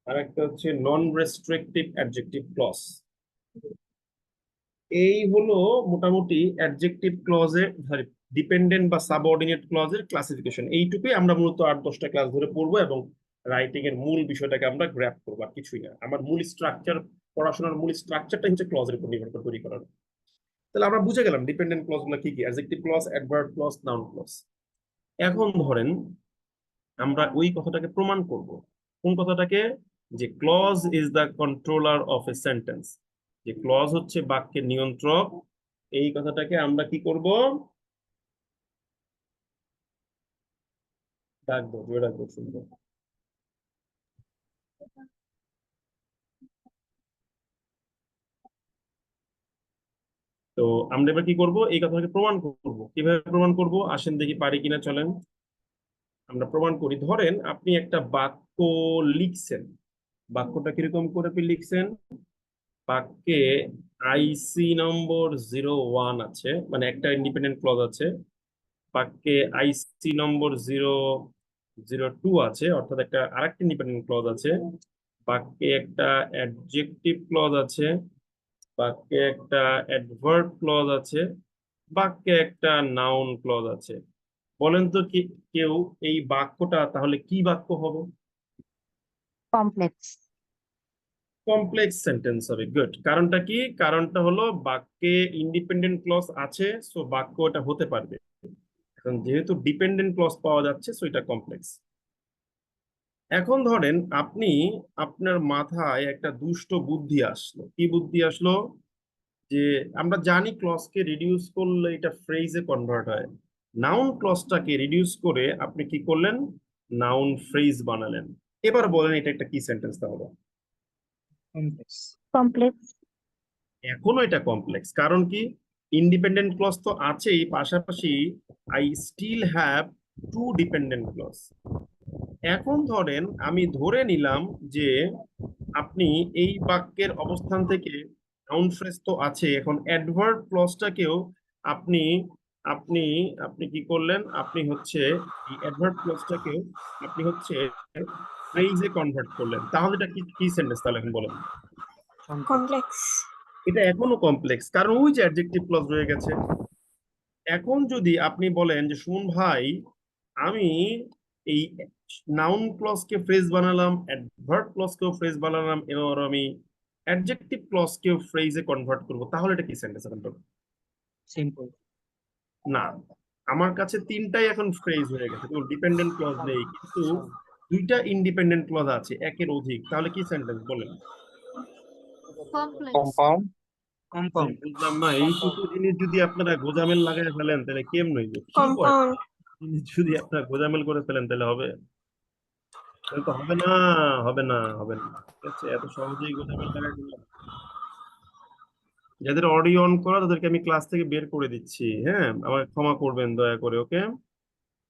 আর একটা হচ্ছে নন রেস্ট্রিকটিভ অ্যাডজেক্টিভ ক্লজ। এই হলো মোটামুটি অ্যাডজেক্টিভ ক্লজের, ডিপেন্ডেন্ট বা সাবঅর্ডিনেট ক্লজের ক্লাসিফিকেশন। এইটুকুই আমরা মূলত 8-10টা ক্লাস ধরে পড়বো, এবং রাইটিং এর মূল বিষয়টাকে আমরা গ্র্যাপ করবো, আর কিছুই না। আমার মূল স্ট্রাকচার, পড়াশোনার মূল স্ট্রাকচারটা হচ্ছে ক্লজের উপর নির্ভর করে তৈরি করার। তাহলে আমরা বুঝে গেলাম ডিপেন্ডেন্ট ক্লজ গুলো কি কি: adjective clause, adverb clause, noun clause. এখন ধরেন আমরা ওই কথাটাকে প্রমাণ করব। কোন কথাটাকে? যে clause is the controller of a sentence, যে ক্লজ হচ্ছে বাক্যের নিয়ন্ত্রক। এই কথাটাকে আমরা কি করব? রাখবো, জোরে রাখবো, শুনবো। তো আমরা এবার কি করব? এই কথাটাকে প্রমাণ করব। কিভাবে প্রমাণ করব? আসেন দেখি পারি কিনা, চলেন আমরা প্রমাণ করি। ধরেন আপনি একটা বাক্য লিখছেন, বাক্যটা কিরকম করে আপনি লিখছেন? বাক্যে আইসি নম্বর 01 আছে, মানে একটা ইন্ডিপেন্ডেন্ট ক্লজ আছে। বাক্যে আইসি নম্বর 002 আছে, অর্থাৎ একটা আরেকটা ইন্ডিপেন্ডেন্ট ক্লজ আছে। বাক্যে একটা অ্যাডজেক্টিভ ক্লজ আছে, বাক্যে একটা অ্যাডভার্ব ক্লজ আছে, বাক্যে একটা নাউন ক্লজ আছে। বলেন তো কি কেউ, এই বাক্যটা তাহলে কি বাক্য হবে? কমপ্লেক্স। কমপ্লেক্স সেন্টেন্স হবে। গুড। কারণটা কি? কারণটা হলো বাক্যে ইন্ডিপেন্ডেন্ট ক্লজ আছে, সো বাক্য এটা হতে পারবে। এখন যেহেতু ডিপেন্ডেন্ট ক্লজ পাওয়া যাচ্ছে, সো এটা কমপ্লেক্স। এখন ধরেন আপনি, আপনার মাথায় একটা দুষ্ট বুদ্ধি আসলো। কি বুদ্ধি আসলো? যে আমরা জানি ক্লজকে রিডিউস করলে এটা ফ্রেজে কনভার্ট হয়। নাউন ক্লজটাকে রিডিউস করে আপনি কি করলেন? নাউন ফ্রেজ বানালেন। এবার বলেন এটা একটা কি সেন্টেন্স তাহলে? কমপ্লেক্স। কমপ্লেক্স। এখনো এটা কমপ্লেক্স, কারণ কি? ইন্ডিপেন্ডেন্ট ক্লজ তো আছেই, পাশাপাশি I still have two dependent clause. এখন ধরেন আমি ধরে নিলাম যে আপনি এই বাক্যের অবস্থান থেকে, নাউন ফ্রেজ তো আছে, এখন অ্যাডভার্ব ক্লজটাকেও আপনি আপনি আপনি কি করলেন? আপনি হচ্ছে এই অ্যাডভার্ব ক্লজটাকেও আপনি হচ্ছে ফ্রেজে কনভার্ট করলেন। তাহলে এটা কি কি সেন্টেন্স তাহলে এখন বলেন? কমপ্লেক্স। এটা এখনো কমপ্লেক্স, কারণ ওই যে অ্যাডজেক্টিভ ক্লজ রয়ে গেছে। এখন যদি আপনি বলেন যে সুমন ভাই, আমি এই নাউন ক্লজকে ফ্রেজ বানালাম, অ্যাডভার্ব ক্লজকেও ফ্রেজ বানালাম, এবার আমি অ্যাডজেক্টিভ ক্লজকেও ফ্রেজে কনভার্ট করব, তাহলে এটা কি সেন্টেন্স এখন বলুন? সিম্পল। না, আমার কাছে তিনটাই এখন ফ্রেজ হয়ে গেছে, কোনো ডিপেন্ডেন্ট ক্লজ নেই, কিন্তু দুইটা ইন্ডিপেন্ডেন্ট ক্লজ আছে, একের অধিক, তাহলে কি সেন্টেন্স বলেন? কমপ্লেক্স। কম্পাউন্ড। কম্পাউন্ড। বুঝলাম না, এইটুকু জিনিস যদি আপনারা গোজামিল লাগাই ফেলেন তাহলে কেমন হইবে? কি কয়? কম্পাউন্ড। জিনিস যদি আপনারা গোজামিল করে ফেলেন তাহলে হবে? তাহলে তো হবে না, হবে না, হবে না। ঠিক আছে, এত সহজেই গোজামিল লাগাই দিলাম। যাদের অডিও অন করা তাদেরকে আমি ক্লাস থেকে বের করে দিচ্ছি, হ্যাঁ, আমাকে ক্ষমা করবেন দয়া করে, ওকে?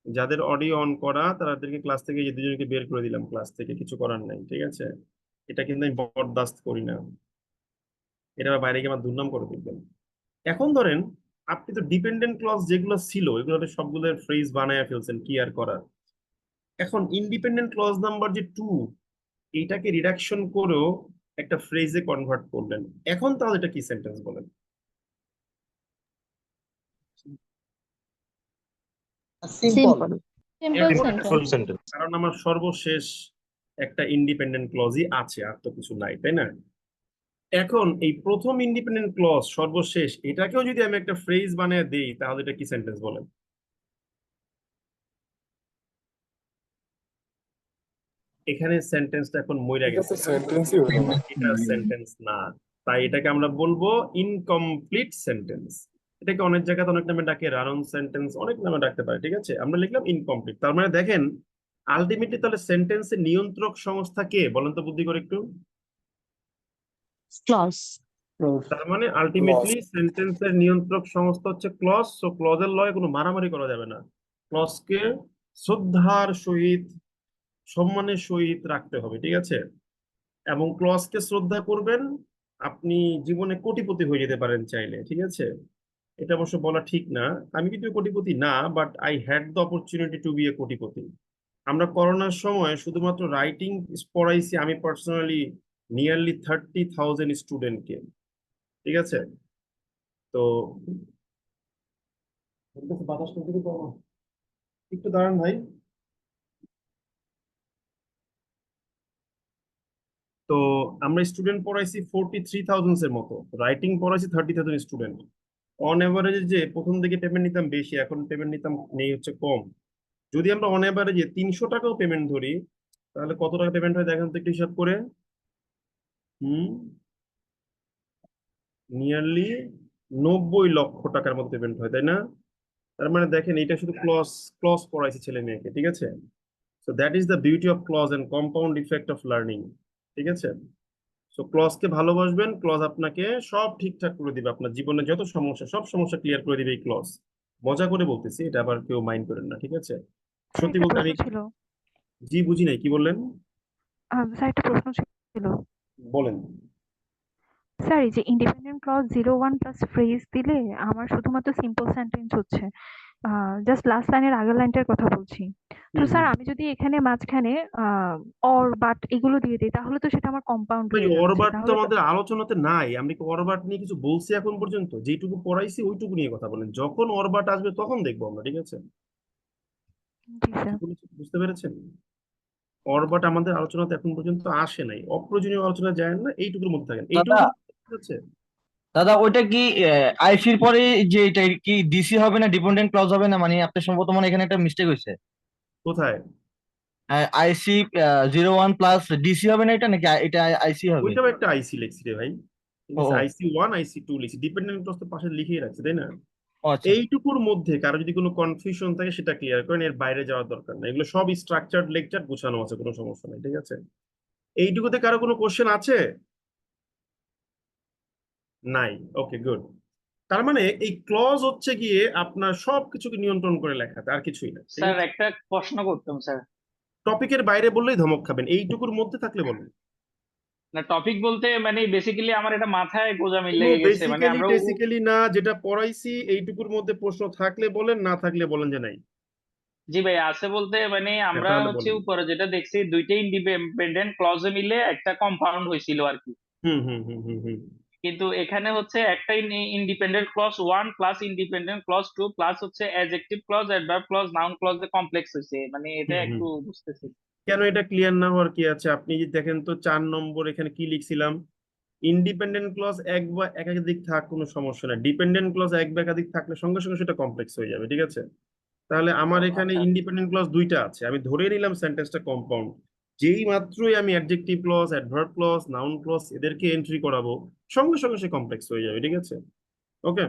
যাদের অডিও অন করা তাদেরকে ক্লাস থেকে এই দুজনকে বের করে দিলাম ক্লাস থেকে, কিছু করার নাই, ঠিক আছে? এটা কিন্তু আমি বরদাস্ত করি না, এটা আবার বাইরে গিয়ে আমার দুর্নাম করে দিবেন। এখন ধরেন আপনি তো ডিপেন্ডেন্ট ক্লজ যেগুলো ছিল এগুলো সবগুলো ফ্রেজ বানায় ফেলছেন, কি আর করার। এখন ইন্ডিপেন্ডেন্ট ক্লজ নাম্বার যে 2, এইটাকে রিডাকশন করেও একটা ফ্রেজে কনভার্ট করলেন। এখন তাহলে এটা কি সেন্টেন্স বলেন? Simple. Simple Simple sentence. sentence, কারণ আমার সর্বশেষ একটা ইন্ডিপেন্ডেন্ট ক্লজই আছে, আর তো কিছু নাই, তাই না? এখন এই প্রথম ইন্ডিপেন্ডেন্ট ক্লজ সর্বশেষ, এটাকেও যদি আমি একটা ফ্রেজ বানিয়ে দেই তাহলে এটা কি সেন্টেন্স বলেন? এখানে সেন্টেন্সটা এখন মইরা এটা গেছে, তো সেন্টেন্সই হলো না। এটা সেন্টেন্স না, তাই এটাকে আমরা বলবো ইনকমপ্লিট সেন্টেন্স। এটাকে অনেক জায়গাতে অনেক নামে ডাকে, রান অন সেন্টেন্স, অনেক নামে ডাকতে পারে, ঠিক আছে? আমরা লিখলাম ইনকমপ্লিট। তার মানে দেখেন আলটিমেটলি তাহলে সেন্টেন্সের নিয়ন্ত্রক সংস্থা কে বলেন তো বুদ্ধি করে একটু? Clause. তার মানে আলটিমেটলি সেন্টেন্সের নিয়ন্ত্রক সংস্থা হচ্ছে ক্লজ। সো ক্লজের লয়ে কোনো মারামারি করা যাবে না, ক্লজকে শ্রদ্ধার সহিত সম্মানের সহিত রাখতে হবে, ঠিক আছে? এবং ক্লজকে শ্রদ্ধা করবেন, আপনি জীবনে কোটিপতি হয়ে যেতে পারেন চাইলে, ঠিক আছে? এটা অবশ্য বলা ঠিক না, আমি কিন্তু কোটিপতি না, but I had the opportunity to be a কোটিপতি। আমরা করোনার সময় শুধুমাত্র রাইটিং পড়াইছি আমি পার্সোনালি নিয়ারলি 30,000 স্টুডেন্টকে, ঠিক আছে? তো বাতাস একটু দাঁড়ান ভাই। তো আমরা স্টুডেন্ট পড়াইছি 43,000 এর মতো, রাইটিং পড়াইছি 30,000 স্টুডেন্ট। অন এভারেজে যে প্রথম দিকে পেমেন্ট নিতাম বেশি, এখন পেমেন্ট নিতাম নেই হচ্ছে কম। যদি আমরা অন এভারেজে 300 টাকাও পেমেন্ট ধরি তাহলে কত টাকা পেমেন্ট হয় দেখেন তো একটু হিসাব করে। হুম, নিয়ারলি 90 লক্ষ টাকার মতো পেমেন্ট হয়, তাই না? তার মানে দেখেন এটা শুধু ক্লজ ক্লজ পড়াইছি ছেলে মেয়েকে, ঠিক আছে? So that is the beauty of clause and compound effect of learning, ঠিক আছে? সো ক্লজকে ভালোবাসবেন, ক্লজ আপনাকে সব ঠিকঠাক করে দিবে, আপনার জীবনে যত সমস্যা সব সমস্যা ক্লিয়ার করে দিবে এই ক্লজ। মজা করে বলতেছি, এটা আবার কেউ মাইন্ড করেন না, ঠিক আছে? স্যার সত্যি একটা বলতে প্রশ্ন আমি ছিল। জি বুঝি নাই, কি বললেন? স্যার একটা প্রশ্ন ছিল। বলেন। স্যার এই যে ইন্ডিপেন্ডেন্ট ক্লজ 01 প্লাস ফ্রেজ দিলে আমার শুধুমাত্র সিম্পল সেন্টেন্স হচ্ছে, জাস্ট লাস্ট লাইনের আগের লাইনটার কথা বলছি। তো হুম স্যার হুম। আমি যদি এখানে মাঝখানে অর বাট এগুলো দিয়ে দিই তাহলে তো সেটা আমার কম্পাউন্ড ভাই হয়ে যাচ্ছে, অরবাট তো তাহলে তো আমাদের আলোচনাতে নাই, আমি কি অরবাট নিয়ে কিছু বলছি এখন পর্যন্ত? যেটুকু পড়াইছি ওইটুকু নিয়ে কথা বলেন, যখন অরবাট আসবে তখন দেখবো আমরা, ঠিক আছে? জি স্যার। কি বলেছি বুঝতে পেরেছেন? অরবাট আমাদের আলোচনাতে এখন পর্যন্ত আসে নাই, অপ্রয়োজনীয় আলোচনা যায় না, এইটুকুর মধ্যে থাকেন, এইটুকু দাদা ঠিক আছে? দাদা ওইটা কি আইসির পরে যে এটা কি ডিসি হবে না ডিপেন্ডেন্ট ক্লজ হবে না, মানে আপনার সম্ভবত মনে হয় এখানে একটা মিস্টেক হয়েছে। কোথায়? আইসি 01 প্লাস ডিসি হবে না এটা, নাকি এটা আইসি হবে? ওইটাও একটা আইসি লিখছি রে ভাই, ঠিক ও আছে? ও IC1 IC2 লিখছি, ডিপেন্ডেন্ট ক্লজ তো পাশে লিখেই রাখছি, তাই না? ও, আচ্ছা। এইটুকুর মধ্যে কারো যদি কোনো কনফিউশন থাকে সেটা ক্লিয়ার করেন, এর বাইরে যাওয়ার দরকার নেই, এগুলো সব স্ট্রাকচার্ড লেকচার গোছানো আছে, কোনো সমস্যা নেই, ঠিক আছে? এইটুকুতে কারো কোনো কোশ্চেন আছে? নাই, ওকে গুড। তার মানে এই ক্লজ হচ্ছে গিয়ে আপনার সবকিছুকে নিয়ন্ত্রণ করে লেখাতে, আর কিছুই না, ঠিক স্যার আছে? একটা প্রশ্ন করতাম স্যার। টপিকের বাইরে বললেই ধমক খাবেন, এইটুকুর মধ্যে থাকলে বলুন। না টপিক বলতে মানে বেসিক্যালি আমার এটা মাথায় গোজামিল কোনো লেগে গেছে, মানে বেসিক্যালি আমরা টেসিক্যালি না, যেটা পড়াইছি এইটুকুর মধ্যে প্রশ্ন থাকলে বলেন, না থাকলে বলেন যে নাই। জি ভাই আছে বলতে মানে হ্যাঁ আমরা তাহলে হচ্ছে বলেন। উপরে যেটা দেখছি দুইটাই ইন্ডিপেন্ডেন্ট ক্লজে মিলে একটা কম্পাউন্ড হয়েছিল আর কি। হুম হুম হুম হুম হুম। কিন্তু এখানে হচ্ছে একটা independent clause 1 plus independent clause 2 plus হচ্ছে adjective clause adverb clause noun ক্লজে কমপ্লেক্স হয়েছে, মানে এটা হুম হুম। একটু বুঝতেছি। কেন এটা ক্লিয়ার না হওয়ার কি আছে? আপনি যদি দেখেন তো 4 নম্বর এখানে কি লিখছিলাম, ইন্ডিপেন্ডেন্ট ক্লজ এক বা একাধিক থাক কোনো সমস্যা না, ডিপেন্ডেন্ট ক্লজ এক বা একাধিক থাকলে সঙ্গে সঙ্গে সেটা কমপ্লেক্স হয়ে যাবে, ঠিক আছে? তাহলে আমার এখানে আচ্ছা ইন্ডিপেন্ডেন্ট ক্লজ দুইটা আছে, আমি ধরে নিলাম সেন্টেন্সটা কম্পাউন্ড। যেই মাত্রই আমি adjective clause adverb clause noun clause এদেরকে এন্ট্রি করাবো সঙ্গে সঙ্গে সে কমপ্লেক্স হয়ে যাবে, ঠিক আছে? ওকে।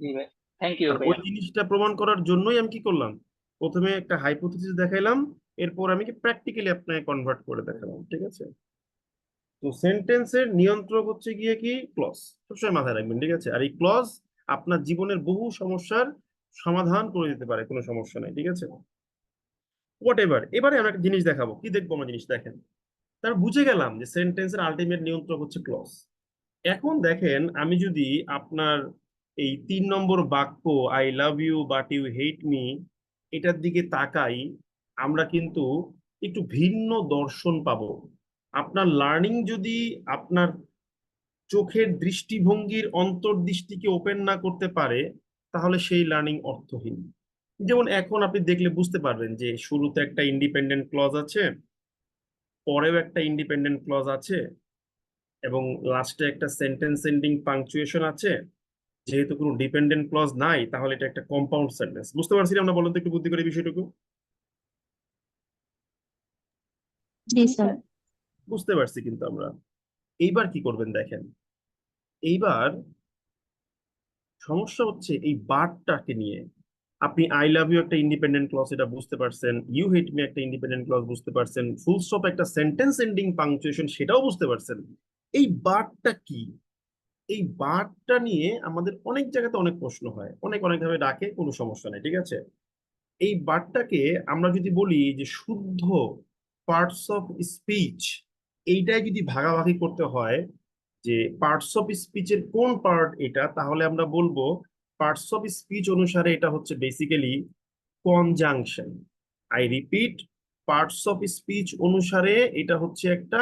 জি ভাই, থ্যাংক ইউ আর ওই ভাইয়া। জিনিসটা প্রমাণ করার জন্যই আমি কি করলাম, প্রথমে একটা হাইপোথিসিস দেখাইলাম, এরপর আমি কি প্র্যাকটিক্যালি আপনাকে কনভার্ট করে দেখালাম, ঠিক আছে? তো সেন্টেন্সের নিয়ন্ত্রক হচ্ছে গিয়ে কি ক্লজ, সবসময় মাথায় রাখবেন, ঠিক আছে? আর এই ক্লজ আপনার জীবনের বহু সমস্যার সমাধান করে দিতে পারে, কোনো সমস্যা নাই, ঠিক আছে? হোয়াট এভার, এবারে আমরা একটা জিনিস দেখাবো। কি দেখবো আমরা? জিনিস দেখেন, তার বুঝে গেলাম যে সেন্টেন্সের আলটিমেট নিয়ন্ত্রক হচ্ছে ক্লজ। এখন দেখেন, আমি যদি আপনার এই 3 নম্বর বাক্য I love you but you hate me এটার দিকে তাকাই, আমরা কিন্তু একটু ভিন্ন দর্শন পাবো। আপনার লার্নিং যদি আপনার চোখের দৃষ্টিভঙ্গির অন্তর্দৃষ্টিকে ওপেন না করতে পারে, তাহলে সেই লার্নিং অর্থহীন। যেমন এখন আপনি দেখলে বুঝতে পারবেন যে শুরুতে একটা ইন্ডিপেন্ডেন্ট ক্লজ আছে, পরেও একটা ইন্ডিপেন্ডেন্ট ক্লজ আছে, এবং লাস্টে একটা সেন্টেন্স এন্ডিং পাংচুয়েশন আছে। যেহেতু কোনো ডিপেন্ডেন্ট ক্লজ নাই, তাহলে এটা একটা কম্পাউন্ড সেন্টেন্স। বুঝতে পারছি আমরা? বলুন তো একটু বুদ্ধি করে বিষয়টুকু। জি স্যার। বুঝতে পারছি কিন্তু আমরা। এইবার কি করবেন দেখেন, এইবার সমস্যা হচ্ছে এই বাটটাকে নিয়ে। আপনি আই লাভ ইউ একটা ইন্ডিপেন্ডেন্ট ক্লজ, এটা বুঝতে পারছেন। ইউ হেট মি একটা ইন্ডিপেন্ডেন্ট ক্লজ বুঝতে পারছেন। ফুল স্টপ একটা সেন্টেন্স এন্ডিং পাংচুয়েশন সেটাও বুঝতে পারছেন। এই বাটটা কি? এই বাটটা নিয়ে আমাদের অনেক জায়গাতে অনেক প্রশ্ন হয়, অনেক অনেক ভাবে ডাকে, কোনো সমস্যা নেই, ঠিক আছে? এই বাটটাকে আমরা যদি বলি যে শুদ্ধ পার্টস অফ স্পিচ, এইটাই যদি ভাগাভাগি করতে হয় যে পার্টস অফ স্পিচের কোন পার্ট এটা, তাহলে আমরা বলবো পার্টস অফ স্পিচ অনুসারে এটা হচ্ছে basically conjunction. I repeat, parts of speech অনুসারে এটা হচ্ছে একটা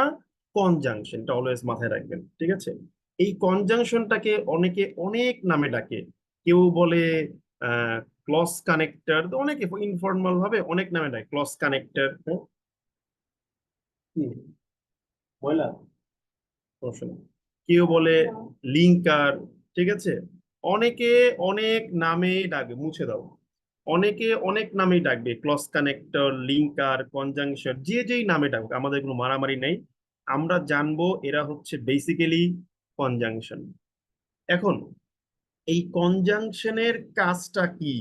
কনজাংশন। এটা অলওয়েজ মাথায় রাখবেন, ঠিক আছে? এই কনজাংশনটাকে অনেকে অনেক নামে ডাকে। কেউ বলে ক্লজ কানেক্টর, অনেকে ইনফর্মাল ভাবে অনেক নামে ডাকে, ক্লজ কানেক্টর। ময়লা, সমস্যা নেই। কেউ বলে লিঙ্কার, ঠিক আছে? অনেকে অনেক নামে ডাকবে, মুছে দাও। অনেকে অনেক নামেই ডাকবে, ক্লজ কানেক্টর, লিঙ্কার, কনজাংশন, যে যেই নামে ডাকুক, আমাদের কোনো মারামারি নেই। আমরা জানবো এরা হচ্ছে বেসিক্যালি কনজাংশন। এখন এই কনজাংশনের কাজটা কি?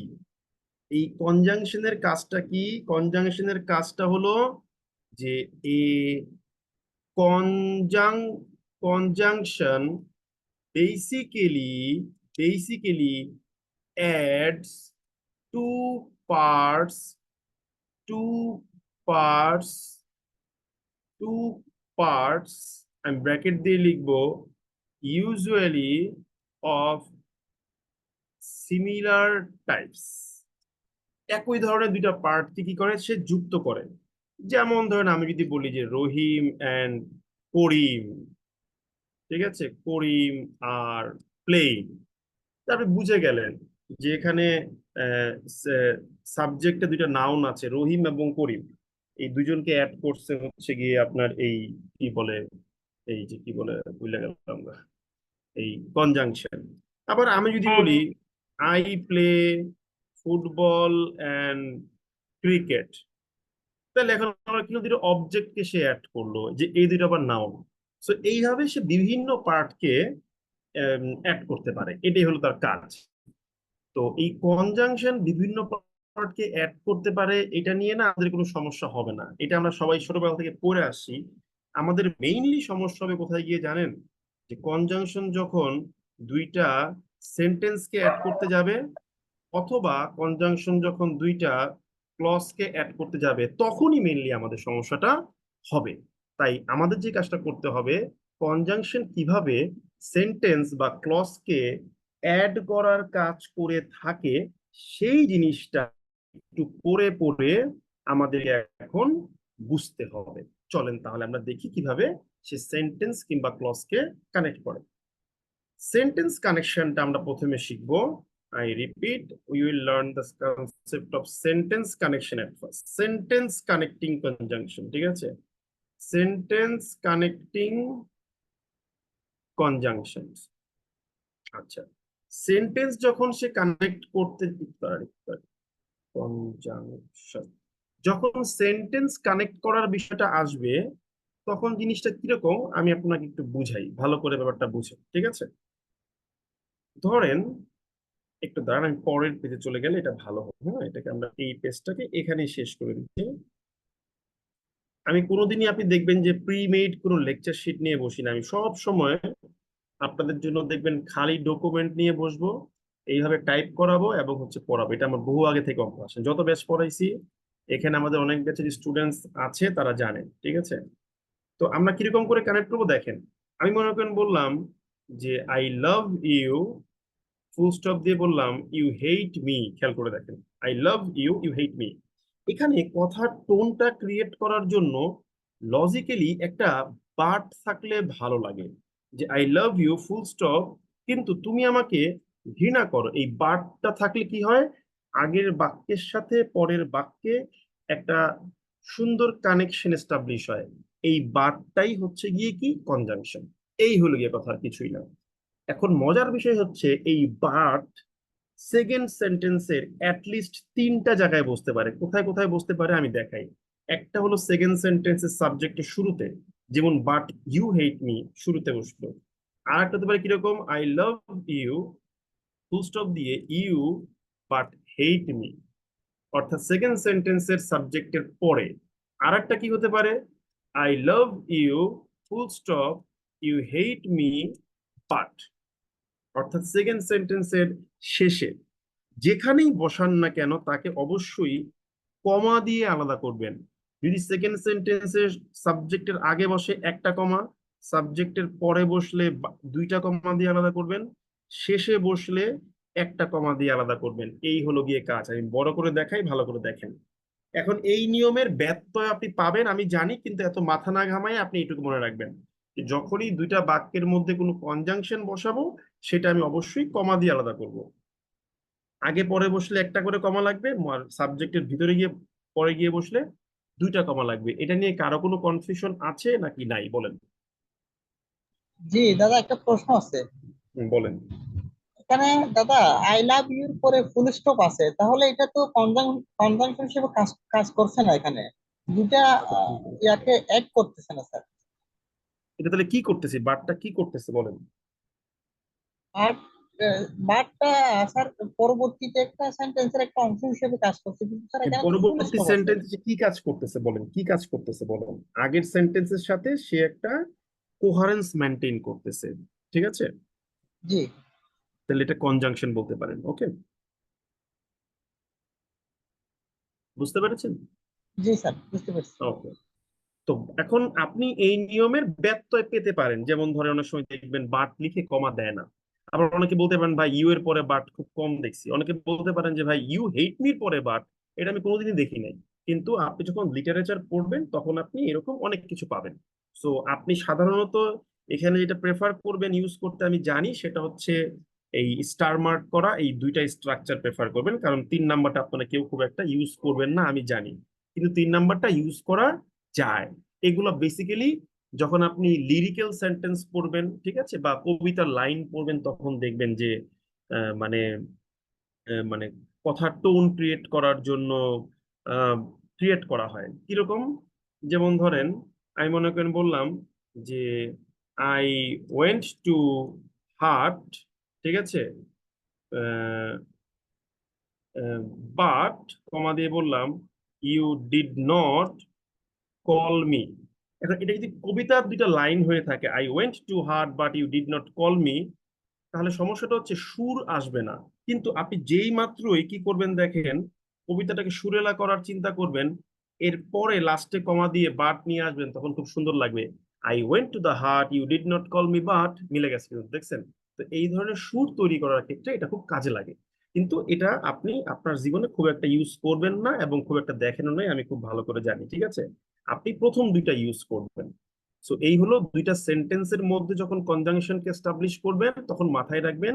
এই কনজাংশনের কাজটা কি? কনজাংশনের কাজটা হলো যে a conj conjunction basically adds two parts two parts two parts আমি ব্র্যাকেট দিয়ে লিখবো usually of similar types। একই ধরনের দুইটা পার্টকে কি করে সে যুক্ত করে। যেমন ধরেন আমি যদি বলি যে রহিম এন্ড করিম, ঠিক আছে? করিম আর প্লেইং, আপনি বুঝে গেলেন যে এখানে সাবজেক্টে দুইটা নাউন আছে, রহিম এবং করিম। এই দুজনকে অ্যাড করছে হচ্ছে গিয়ে আপনার এই কি বলে, এই যে কি বলে ভুলে গেলাম আমরা, এই কনজাংশন। আবার আমি যদি হ্যাঁ বলি I play football and cricket, তাহলে এখন আমরা কিন্তু দুটো অবজেক্টকে সে অ্যাড করলো, যে এই দুটো আবার নাউন। সো এইভাবে সে বিভিন্ন পার্টকে অ্যাড করতে পারে, এটাই হলো তার কাজ। তো এই কনজাংশন বিভিন্ন পার্টকে অ্যাড করতে পারে, এটা নিয়ে না আমাদের কোনো সমস্যা হবে না। এটা আমরা সবাই ছোটবেলা থেকে পড়ে আসছি। আমাদের মেইনলি সমস্যা হবে কোথায় গিয়ে জানেন? যে কনজাংশন যখন দুইটা সেন্টেন্সকে অ্যাড করতে যাবে, অথবা কনজাংশন যখন দুইটা ক্লজকে অ্যাড করতে যাবে, তখনই মেইনলি আমাদের সমস্যাটা হবে। তাই আমাদের যে কাজটা করতে হবে, কনজাংশন কিভাবে সেন্টেন্স বা ক্লজকে অ্যাড করার কাজ করে থাকে, সেই জিনিসটা একটু পড়ে পড়ে আমাদের এখন বুঝতে হবে। চলেন তাহলে আমরা দেখি কিভাবে সে সেন্টেন্স কিংবা ক্লজকে কানেক্ট করে। সেন্টেন্স কানেকশনটা আমরা প্রথমে শিখবো। I repeat, we will learn the concept of sentence connection at first. Sentence connecting conjunction, ঠিক আছে? Sentence connecting conjunctions। আচ্ছা, সেন্টেন্স যখন সে কানেক্ট করতে কনজাংশন, যখন সেন্টেন্স কানেক্ট করার বিষয়টা আসবে, তখন জিনিসটা কিরকম আমি আপনাকে একটু বুঝাই, ভালো করে ব্যাপারটা বুঝে, ঠিক আছে? ধরেন, একটু দাঁড়ান, আমি পরের পেজে চলে গেলে এটা ভালো হবে। হ্যাঁ, এটাকে আমরা এই পেজটাকে এখানেই শেষ করে দিচ্ছি। আমি কোনোদিনই আপনি দেখবেন যে প্রি মেড কোনো লেকচার শিট নিয়ে বসি না, আমি সব সময় আপনাদের জন্য দেখবেন খালি ডকুমেন্ট নিয়ে বসবো, এইভাবে টাইপ করাবো এবং হচ্ছে পড়াবো। এটা আমার বহু আগে থেকে অভ্যাস, যত ব্যাচ পড়াইছি এখানে আমাদের অনেক ব্যাচের স্টুডেন্টস আছে, তারা জানে, ঠিক আছে? তো আমরা কিরকম করে কানেক্ট করবো দেখেন। আমি মনে করেন বললাম যে I love you, full stop দিয়ে বললাম ইউ হেট মি। খেয়াল করে দেখেন, I love you, you hate me. এখানে কথার টোনটা ক্রিয়েট করার জন্য লজিক্যালি একটা বাট থাকলে ভালো লাগে, যে I love you full stop কিন্তু তুমি আমাকে ঘৃণা করো। এই বাটটা থাকলে কি হয়, আগের বাক্যের সাথে পরের বাক্যে একটা সুন্দর কানেকশন এস্টাবলিশ হয়। এই বাটটাই হচ্ছে গিয়ে কি কনজাংশন। এই হলো গিয়ে কথা, আর কিছুই না। এখন মজার বিষয় হচ্ছে এই বাট সেকেন্ড সেন্টেন্সের অ্যাটলিস্ট তিনটা জায়গায় বসতে পারে। কোথায় কোথায় বসতে পারে আমি দেখাই। একটা হলো সেকেন্ড সেন্টেন্সের সাবজেক্টের শুরুতে, যেমন বাট ইউ হেট মি শুরুতে বসলো। আর একটা হতে পারে কিরকম, I love you full stop দিয়ে ইউ বাট হেট মি, অর্থাৎ সেকেন্ড সেন্টেন্সের সাবজেক্টের পরে। আর একটা কি হতে পারে, I love you full stop you hate me but, অর্থাৎ সেকেন্ড সেন্টেন্সের শেষে। যেখানেই বসান না কেন তাকে অবশ্যই কমা দিয়ে আলাদা করবেন। যদি সেকেন্ড সেন্টেন্সের সাবজেক্টের আগে বসে একটা কমা, সাবজেক্টের পরে বসলে দুইটা কমা দিয়ে আলাদা করবেন, শেষে বসলে একটা কমা দিয়ে আলাদা করবেন। এই হলো গিয়ে কাজ। আমি বড় করে দেখাই, ভালো করে দেখেন। এখন এই নিয়মের ব্যত্যয় আপনি পাবেন আমি জানি, কিন্তু এত মাথা না ঘামাই আপনি এটুকু মনে রাখবেন যে যখনই দুইটা বাক্যের মধ্যে কোনো কনজাংশন বসাবো সেটা আমি অবশ্যই কমা দিয়ে আলাদা করব। আগে পরে বসলে একটা করে কমা লাগবে, আর সাবজেক্টের ভিতরে গিয়ে পরে গিয়ে বসলে দুইটা কমা লাগবে। এটা নিয়ে কারো কোনো কনফিউশন আছে নাকি নাই বলেন? জি দাদা, একটা প্রশ্ন আছে বলেন। এখানে। দাদা, আই লাভ ইউর পরে ফুল স্টপ আছে, তাহলে এটা তো কনজাংশন হিসেবে কাজ কাজ করছে না এখানে। দুটা ইয়াকে অ্যাড করতেছে না স্যার। এটা তাহলে কি করতেছে, বারটা কি করতেছে বলেন? আর বাটটা স্যার পরবর্তীতে একটা সেন্টেন্সের একটা অংশ হিসেবে কাজ করছে, কিন্তু স্যার এই এখানে তো ফুল পরবর্তী স্টপ আছে। সেন্টেন্সে কি কাজ করতেছে বলেন, কি কাজ করতেছে বলেন? আগের সেন্টেন্সের সাথে সে একটা কোহারেন্স মেনটেন করতেছে, ঠিক আছে? জি তাহলে এটা কনজাংশন বলতে পারেন। ওকে, বুঝতে পেরেছেন? জি স্যার, বুঝতে পারছি। ওকে। তো এখন আপনি এই নিয়মের ব্যত্যয় পেতে পারেন, যেমন ধরে অনেক সময় দেখবেন বাট লিখে কমা দেয় না। আবার অনেকে বলতে পারেন ভাই ইউ এর পরে বাট খুব কম দেখছি। অনেকে বলতে পারেন যে ভাই ইউ হেট মির পরে বাট, এটা আমি কোনোদিনই দেখি নাই। কিন্তু আপনি যখন লিটারেচার পড়বেন তখন আপনি এরকম অনেক কিছু পাবেন। সো আপনি সাধারণত এখানে যেটা প্রেফার করবেন ইউজ করতে আমি জানি, সেটা হচ্ছে এই স্টার মার্ক করা, এই দুইটা স্ট্রাকচার প্রেফার করবেন, কারণ 3 নাম্বারটা আপনারা কেউ খুব একটা ইউজ করবেন না আমি জানি, কিন্তু 3 নাম্বারটা ইউজ করা যায়। এগুলো বেসিক্যালি যখন আপনি লিরিক্যাল সেন্টেন্স পড়বেন, ঠিক আছে, বা কবিতার লাইন পড়বেন, তখন দেখবেন যে মানে মানে কথার টোন ক্রিয়েট করার জন্য ক্রিয়েট করা হয় কিরকম। যেমন ধরেন আমি মনে করেন বললাম যে আই ওয়েন্ট টু হার্ট, ঠিক আছে, বাট কমা দিয়ে বললাম you did not call me. এখন এটা যদি কবিতার দুইটা লাইন হয়ে থাকে, I went to heart but you did not call me, তাহলে সমস্যাটা হচ্ছে সুর আসবে না। কিন্তু আপনি যেই মাত্রই কি করবেন দেখেন, কবিতাটাকে সুরেলা করার চিন্তা করবেন, এরপরে লাস্টে কমা দিয়ে বাট নিয়ে আসবেন, তখন খুব সুন্দর লাগবে। I went to the heart you did not call me but, মিলে গেছে কিন্তু, দেখছেন? তো এই ধরনের সুর তৈরি করার ক্ষেত্রে এটা খুব কাজে লাগে। কিন্তু এটা আপনি আপনার জীবনে খুব একটা ইউজ করবেন না এবং খুব একটা দেখেনও নাই, আমি খুব ভালো করে জানি, ঠিক আছে? আপনি প্রথম দুইটা ইউজ করবেন। সো এই হলো দুইটা সেন্টেন্সের মধ্যে যখন কনজাংশনকে এস্টাবলিশ করবেন তখন মাথায় রাখবেন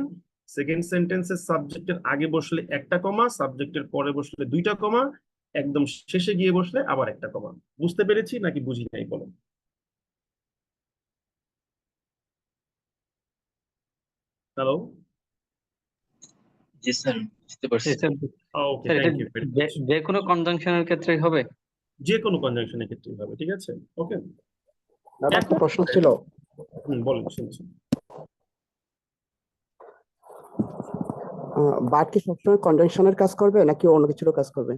সেকেন্ড সেন্টেন্সের সাবজেক্টের আগে বসলে একটা কমা, সাবজেক্টের পরে বসলে দুইটা কমা, একদম শেষে গিয়ে বসলে আবার একটা কমা। বুঝতে পেরেছি নাকি বুঝি নাই বলেন? হ্যালো? জি স্যার, বুঝতে পারছি। ওকে, স্যার এটা থ্যাংক ইউ ভেরি মাচ। যে কোনো কনজাংশনের ক্ষেত্রেই হবে? যে কোনো কনজাংশনের ক্ষেত্রে হবে, ঠিক আছে? ওকে, দাদা একটা এখন প্রশ্ন ছিল। বলেন, শুনছি। বাট কি সবসময় কনজাংশনের কাজ করবে নাকি অন্য কিছুরও কাজ করবে?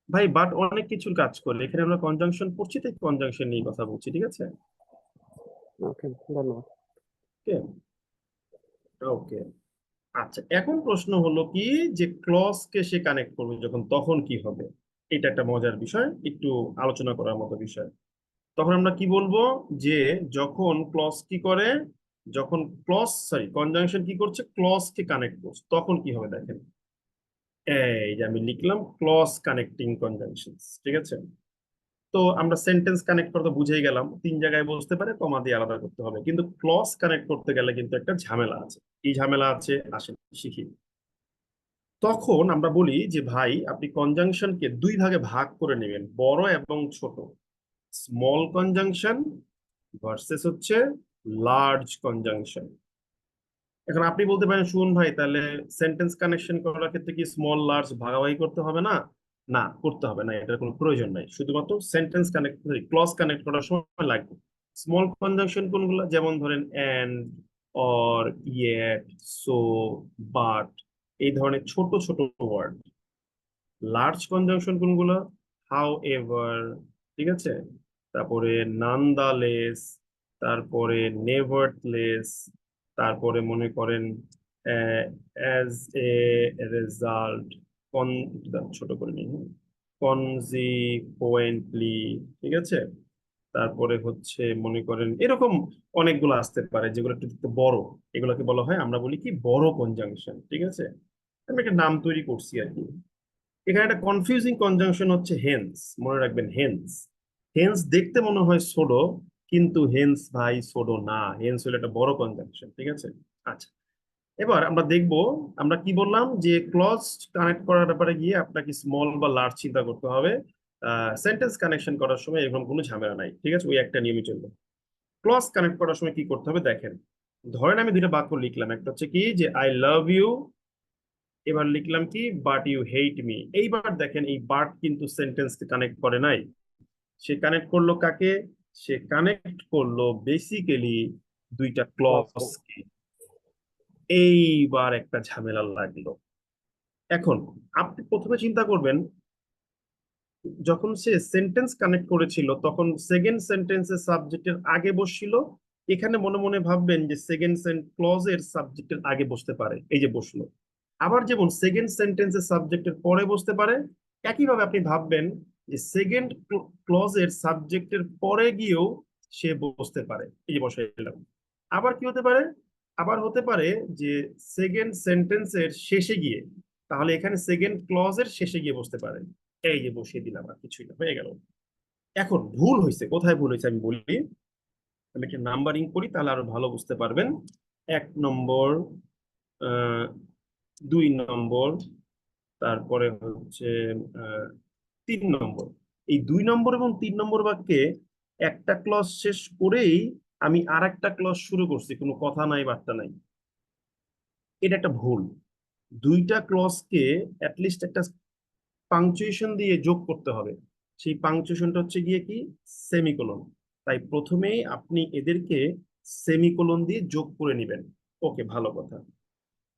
ভাই বাট অনেক কিছুর কাজ করে, এখানে আমরা কনজাংশন পড়ছি তাই কনজাংশন নিয়ে কথা বলছি, ঠিক আছে? ওকে, ধন্যবাদ। ওকে ওকে। আচ্ছা, এখন প্রশ্ন হলো কি, যে ক্লজ কে সে কানেক্ট করবে যখন, তখন কি হবে? এটা একটা মজার বিষয়, একটু আলোচনা করার মতো বিষয়। তখন আমরা কি বলবো, যে যখন ক্লজ কি করে, যখন কনজাংশন কি করছে, ক্লজ কে কানেক্ট করছে, তখন কি হবে দেখেন। এই যে আমি লিখলাম ক্লজ কানেক্টিং কনজাংশনস, ঠিক আছে? তো আমরা সেন্টেন্স কানেক্ট করতে বুঝেই গেলাম, 3 জায়গায় বসতে পারে, কমা দিয়ে আলাদা করতে হবে, কিন্তু ক্লজ কানেক্ট করতে গেলে কিন্তু একটা ঝামেলা আছে। কি ঝামেলা আছে আসেন শিখি। তখন আমরা বলি যে ভাই আপনি কনজাংশনকে 2 ভাগে ভাগ করে নেবেন, বড় এবং ছোট। স্মল কনজাংশন ভার্সেস হচ্ছে লার্জ কনজাংশন। এখন আপনি বলতে পারেন, শুনুন ভাই, তাহলে সেন্টেন্স কানেকশন করার ক্ষেত্রে কি স্মল লার্জ ভাগাভাগি করতে হবে না? না, করতে হবে না, এটার কোনো প্রয়োজন নাই, শুধুমাত্র সেন্টেন্স কানেক্ট, ক্লজ কানেক্ট করার সময় লাগবে। স্মল কনজাংশন কোনগুলো, যেমন ধরেন and, or, yet, so, but, এই ধরনের ছোট ছোট ওয়ার্ড। লার্জ কনজাংশন কোনগুলো, হাউ এভার, ঠিক আছে, তারপরে নানদালেস, তারপরে নেভারথলেস, তারপরে মনে করেন অ্যাজ এ রেজাল্ট, কন, ছোট করে নিই, কনজিকুয়েন্টলি, ঠিক আছে, তারপরে হচ্ছে মনে করেন এরকম অনেকগুলো আসতে পারে যেগুলো একটু দেখতে বড়, এগুলোকে বলা হয়, আমরা বলি কি বড় কনজাংশন, ঠিক আছে? আমি একটা নাম তৈরি করছি আর কি। এখানে একটা কনফিউজিং কনজাংশন হচ্ছে হেন্স, মনে রাখবেন হেন্স। হেন্স দেখতে মনে হয় ছোট, কিন্তু হেন্স ভাই ছোট না, হেন্স হলো একটা বড় কনজাংশন, ঠিক আছে? আচ্ছা, এবার আমরা দেখব, আমরা কি বললাম, যে ক্লজ কানেক্ট করার ব্যাপারে গিয়ে আপনাকে স্মল বা লার্জ চিন্তা করতে হবে। সেন্টেন্স কানেকশন করার সময় এরকম কোনো ঝামেলা নাই, ঠিক আছে? ওই একটা নিয়মই চলবে। ক্লজ কানেক্ট করার সময় কি করতে হবে দেখেন। ধরেন আমি 2টা বাক্য লিখলাম, একটা হচ্ছে কি যে আই লাভ ইউ, এবার লিখলাম কি বাট ইউ হেট মি। এইবার দেখেন এই বাট কিন্তু সেন্টেন্সকে কানেক্ট করে নাই, সে কানেক্ট করলো কাকে? সে কানেক্ট করলো বেসিক্যালি 2টা ক্লজকে। এইবার একটা ঝামেলা লাগলো। এখন আপনি প্রথমে চিন্তা করবেন, যখন সে সেন্টেন্স কানেক্ট করেছিল তখন সেকেন্ড সেন্টেন্সের সাবজেক্টের আগে বসছিল, এখানে মনে মনে ভাববেন যে সেকেন্ড ক্লজের সাবজেক্টের আগে বসতে পারে, এই যে বসলো। আবার যেমন সেকেন্ড সেন্টেন্সের সাবজেক্টের পরে বসতে পারে, একইভাবে আপনি ভাববেন যে সেকেন্ড ক্লজের সাবজেক্টের পরে গিয়েও সে বসতে পারে, এই যে বসে এলাম। আবার কি হতে পারে, আবার হতে পারে যে সেকেন্ড সেন্টেন্সের শেষে গিয়ে, তাহলে এখানে সেকেন্ড ক্লজের শেষে গিয়ে বসতে পারে, এই যে বসিয়ে দিলাম, আর কিছুই না, হয়ে গেল। এখন ভুল হয়েছে, কোথায় ভুল হয়েছে আমি বলি, আমি একটা নাম্বারিং করি তাহলে আরো ভালো বুঝতে পারবেন। 1 নম্বর, 2 নম্বর, তারপরে হচ্ছে 3 নম্বর। এই 2 নম্বর এবং 3 নম্বর বাক্যে একটা ক্লজ শেষ করেই আমি আর একটা ক্লজ শুরু করছি, কোনো কথা নাই বার্তা নাই। এটা একটা ভুল। 2টা ক্লজকে অ্যাটলিস্ট একটা পাংচুয়েশন দিয়ে যোগ করতে হবে, সেই পাংচুয়েশনটা হচ্ছে গিয়ে কি, সেমিকোলন। তাই প্রথমেই আপনি এদেরকে সেমিকোলন দিয়ে যোগ করে নেবেন। ওকে, ভালো কথা।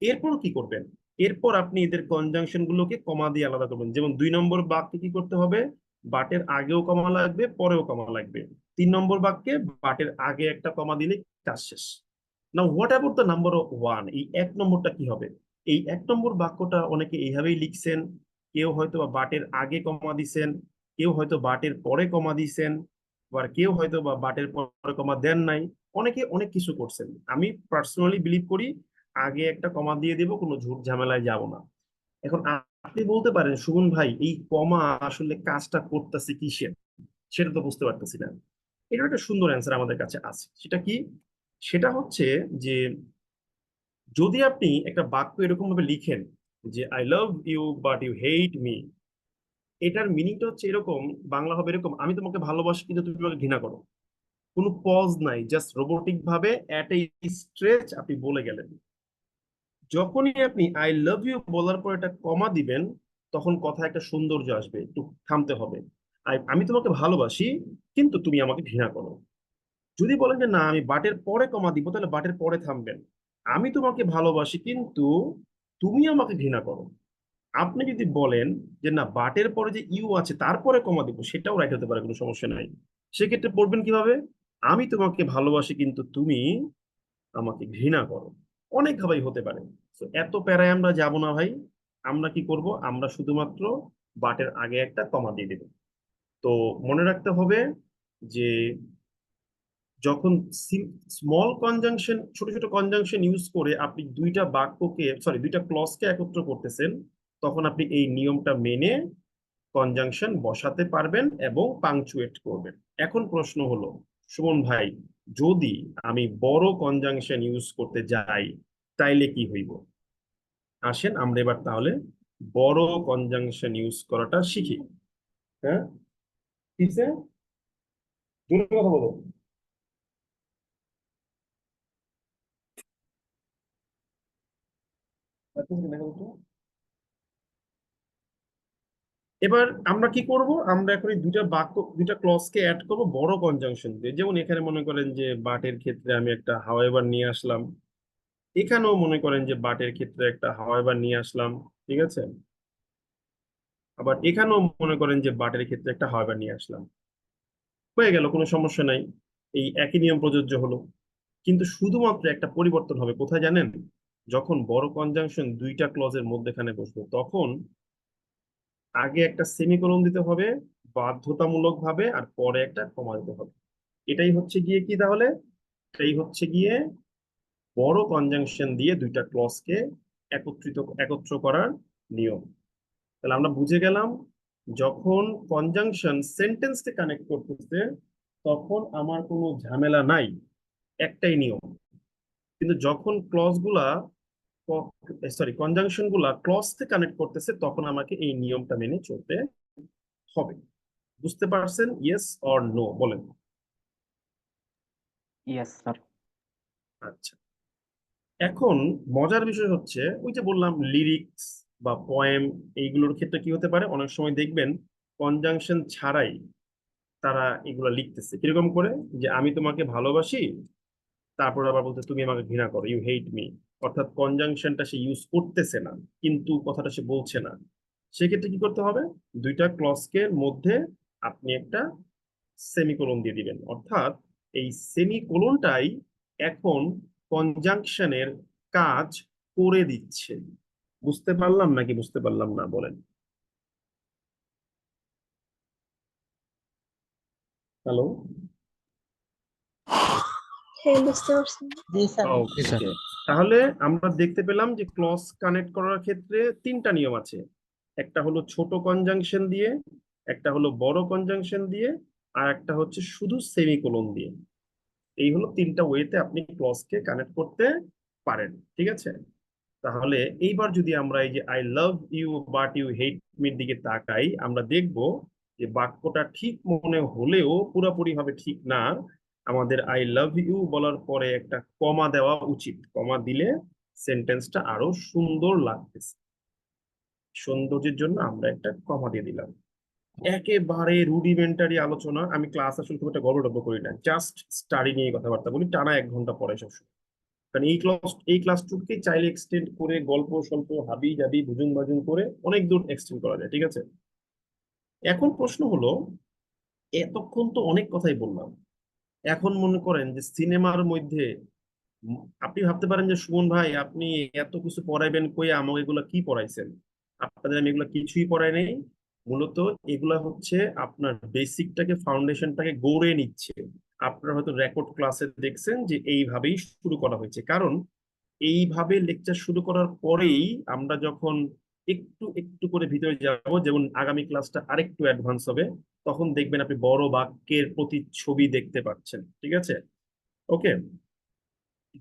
এরপর কি করবেন, এরপর আপনি এদের কনজাংশন গুলোকে কমা দিয়ে আলাদা করবেন। যেমন 2 নম্বর বাক্যে কি করতে হবে, বাটের আগেও কমা লাগবে, পরেও কমা লাগবে। 3 নম্বর বাক্যে বাটের আগে একটা কমা দিলে কাজ শেষ। Now what about the number 1, এই 1 নম্বরটা কি হবে? এই 1 নম্বর বাক্যটা অনেকে এইভাবেই লিখছেন, কেউ হয়তো বা বাটের আগে কমা দিছেন, কেউ হয়তো বাটের পরে কমা দিছেন, আবার কেউ হয়তো বা বাটের পরে কমা দেন নাই। অনেকে অনেক কিছু করছেন। আমি পার্সোনালি বিলিভ করি আগে একটা কমা দিয়ে দেব, কোনো ঝুট ঝামেলায় যাব না। এখন আপনি বলতে পারেন, সুমন ভাই এই কমা আসলে কাজটা করতেছে কিসের, সেটা তো বুঝতে পারতেছি না। এটার একটা সুন্দর অ্যান্সার আমাদের কাছে আছে। সেটা কি? সেটা হচ্ছে যে যদি আপনি একটা বাক্য এরকম ভাবে লিখেন যে I love you but you hate me, এটার মিনিংটা হচ্ছে এরকম, বাংলা হবে এরকম, আমি তোমাকে ভালোবাসি কিন্তু তুমি আমাকে ঘৃণা করো। কোনো পজ নাই, জাস্ট রোবোটিক ভাবে এট এ স্ট্রেচ আপনি বলে গেলেন। যখনই আপনি আই লাভ ইউ বলার পর একটা কমা দিবেন, তখন কথা একটা সৌন্দর্য আসবে, একটু থামতে হবে। আমি তোমাকে ভালোবাসি কিন্তু তুমি আমাকে ঘৃণা করো। যদি বলেন যে না আমি বাটের পরে কমা দিব, তাহলে বাটের পরে থামবেন। আমি তোমাকে ভালোবাসি কিন্তু তুমি আমাকে ঘৃণা করো। আপনি যদি বলেন যে না বাটের পরে যে ইউ আছে তারপরে কমা দিব, সেটাও রাইট হতে পারে, কোনো সমস্যা নাই। সেক্ষেত্রে পড়বেন কিভাবে? আমি তোমাকে ভালোবাসি কিন্তু তুমি আমাকে ঘৃণা করো। অনেক ভাবেই হতে পারে। তো এত প্যারায় আমরা যাব না ভাই। আমরা কি করব, আমরা শুধুমাত্র বাটের আগে একটা কমা দিয়ে দেব। তো মনে রাখতে হবে যে যখন স্মল কনজাংশন, ছোট ছোট কনজাংশন ইউজ করে আপনি দুইটা ক্লজকে একত্র করতেছেন, তখন আপনি এই নিয়মটা মেনে কনজাংশন বসাতে পারবেন এবং পাংচুয়েট করবেন। এখন প্রশ্ন হলো, সুমন ভাই, যদি আমি বড় কনজাংশন ইউজ করতে যাই তাইলে কি হইব? আসেন আমরা এবার তাহলে বড় কনজাংশন ইউজ করাটা শিখি। হ্যাঁ, ঠিক আছে, জোরে কথা বলো। এবার আমরা কি করব, আমরা এখন এই দুইটা ক্লজকে অ্যাড করব বড় কনজাংশন দিয়ে। যেমন এখানে মনে করেন যে বাটের ক্ষেত্রে আমি একটা হাওয়েভার নিয়ে আসলাম, এখানেও মনে করেন যে বাটের ক্ষেত্রে একটা হাওয়েভার নিয়ে আসলাম, ঠিক আছে। আবার এখানেও মনে করেন যে বাটের ক্ষেত্রে একটা হাওয়েভার নিয়ে আসলাম, হয়ে গেল, কোনো সমস্যা নাই। এই একই নিয়ম প্রযোজ্য হলো। কিন্তু শুধুমাত্র একটা পরিবর্তন হবে, কোথায় জানেন? যখন বড় কনজাংশন দুইটা ক্লজের মধ্যেখানে বসবে তখন আগে একটা সেমিকোলন দিতে হবে বাধ্যতামূলক ভাবে, আর পরে একটা কমা দিতে হবে। এটাই হচ্ছে গিয়ে কি তাহলে, এটাই হচ্ছে গিয়ে বড় কনজাংশন দিয়ে দুইটা ক্লজকে একত্র করার নিয়ম। তাহলে আমরা বুঝে গেলাম, যখন কনজাংশন সেন্টেন্সকে কানেক্ট করতেছে তখন আমার কোনো ঝামেলা নাই, একটাই নিয়ম। কিন্তু যখন কনজাংশন গুলা ক্লজকে কানেক্ট করতেছে তখন আমাকে এই নিয়মটা মেনে চলতে হবে। বুঝতে পারছেন? ইয়েস অর নো বলেন। Yes sir. আচ্ছা, এখন মজার বিষয় হচ্ছে ওই যে বললাম লিরিক্স বা পোয়েম, এইগুলোর ক্ষেত্রে কি হতে পারে, অনেক সময় দেখবেন কনজাংশন ছাড়াই তারা এগুলো লিখতেছে কিরকম করে, যে আমি তোমাকে ভালোবাসি, তারপর আবার বলতে তুমি আমাকে ঘৃণা করো, ইউ হেট মি। অর্থাৎ কনজাংশনটা সে ইউজ করতেছে না কিন্তু কথাটা সে বলছে না। সেক্ষেত্রে কি করতে হবে, দুইটা ক্লজকে মধ্যে আপনি একটা সেমিকোলন দিয়ে দিবেন। অর্থাৎ এই সেমিকোলনটাই এখন কনজাংশনের কাজ করে দিচ্ছে। বুঝতে পারলাম নাকি বুঝতে পারলাম না বলেন। হ্যালো। হ্যাঁ, বুঝতে পারছি। জি স্যার। ওকে, তাহলে আমরা দেখতে পেলাম যে ক্লজ কানেক্ট করার ক্ষেত্রে তিনটা নিয়ম আছে। একটা হলো ছোট কনজাংশন দিয়ে, একটা হলো বড় কনজাংশন দিয়ে, আর একটা হচ্ছে শুধু সেমিকোলন দিয়ে। এই হলো তিনটা ওয়েতে আপনি ক্লজকে কানেক্ট করতে পারেন, ঠিক আছে। তাহলে এইবার যদি আমরা এই যে I love you but you hate মির দিকে তাকাই, আমরা দেখব যে বাক্যটা ঠিক মনে হলেও পুরোপুরি ভাবে ঠিক না। আমাদের আই লাভ ইউ বলার পরে একটা কমা দেওয়া উচিত, কমা দিলে সেন্টেন্সটা আরো সুন্দর লাগতেছে। সৌন্দর্যের জন্য আমরা একটা কমা দিয়ে দিলাম। একেবারে রুডিমেন্টারি আলোচনা, আমি ক্লাস আসলে খুব একটা গল্প করি না, জাস্ট স্টাডি নিয়ে কথাবার্তা বলি টানা 1 ঘন্টা পরে সবসময়। কারণ এই ক্লাসটুকুকে চাইলে এক্সটেন্ড করে গল্প স্বল্প হাবি জাবি বুজুং বাজুং করে অনেক দূর এক্সটেন্ড করা যায়, ঠিক আছে। এখন প্রশ্ন হলো, এতক্ষণ তো অনেক কথাই বললাম, এখন মনে করেন যে সিনেমার মধ্যে আপনি ভাবতে পারেন যে সুমন ভাই আপনি এত কিছু পড়াইবেন কই, আমাকে এগুলা কি পড়াইছেন? আপনাদের আমি এগুলা কিছুই পড়াই নাই। মূলত এগুলা হচ্ছে আপনার বেসিকটাকে ফাউন্ডেশনটাকে গড়ে নিচ্ছে। আপনারা হয়তো রেকর্ড ক্লাসে দেখছেন যে এইভাবেই শুরু করা হয়েছে, কারণ এইভাবে লেকচার শুরু করার পরেই আমরা যখন একটু একটু করে ভিতরে যাব, যেমন আগামী ক্লাসটা আরেকটু অ্যাডভান্স হবে, তখন দেখবেন আপনি বড় বাক্যের প্রতিচ্ছবি দেখতে পাচ্ছেন, ঠিক আছে। ওকে,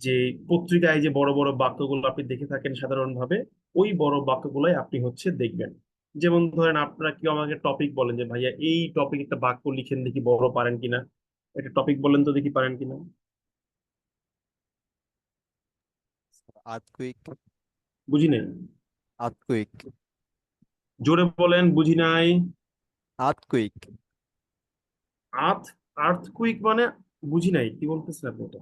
যে পত্রিকায় যে বড় বড় বাক্যগুলো আপনি দেখে থাকেন সাধারণভাবে, ওই বড় বাক্যগুলাই আপনি হচ্ছে দেখবেন। যেমন ধরেন আপনারা কেউ আমাকে টপিক বলেন যে ভাইয়া এই টপিক একটা বাক্য লিখেন দেখি, বড় পারেন কিনা, একটা টপিক বলেন তো দেখি পারেন কিনা। আর্থকুইক। বুঝি নাই। আর্থকুইক। জোরে বলেন, বুঝি নাই। আর্থকুইক। আর্থ আর্থকুইক মানে? বুঝি নাই, কি বলতেছেন আপনি এটা?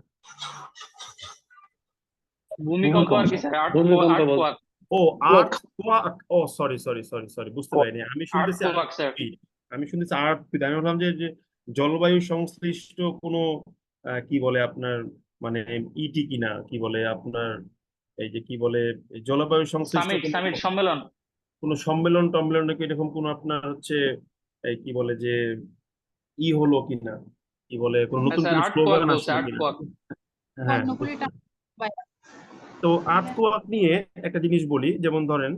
ভূমিকম্প আর কি স্যার, ভূমিকম্প বলতে আর্থকোয়াক। ও আর্থকোয়াক, ও সরি সরি সরি সরি, বুঝতে পারিনি, আমি শুনতেছি আর্থকোয়াক স্যার। earthquake। আমি শুনতেছি আর্থকুইক, আমি ভাবলাম যে যে জলবায়ু সংশ্লিষ্ট কোনো কি বলে আপনার মানে ইটি কিনা, কি বলে আপনার এই যে কি বলে এই জলবায়ু সংশ্লিষ্ট সামিট কোনো সামিট সম্মেলন। কোনো সম্মেলন টম্মেলন নাকি এরকম কোনো আপনার হচ্ছে এই কি বলে যে হলো কিনা, কি বলে কোনো হ্যাঁ নতুন স্যার, কোনো আর্থকোয়াক স্লোগান বলছে, আসলো কিনা। আর্থকোয়াক। হ্যাঁ, তো আর্থকোয়াক নিয়ে একটা জিনিস বলি, যেমন ধরেন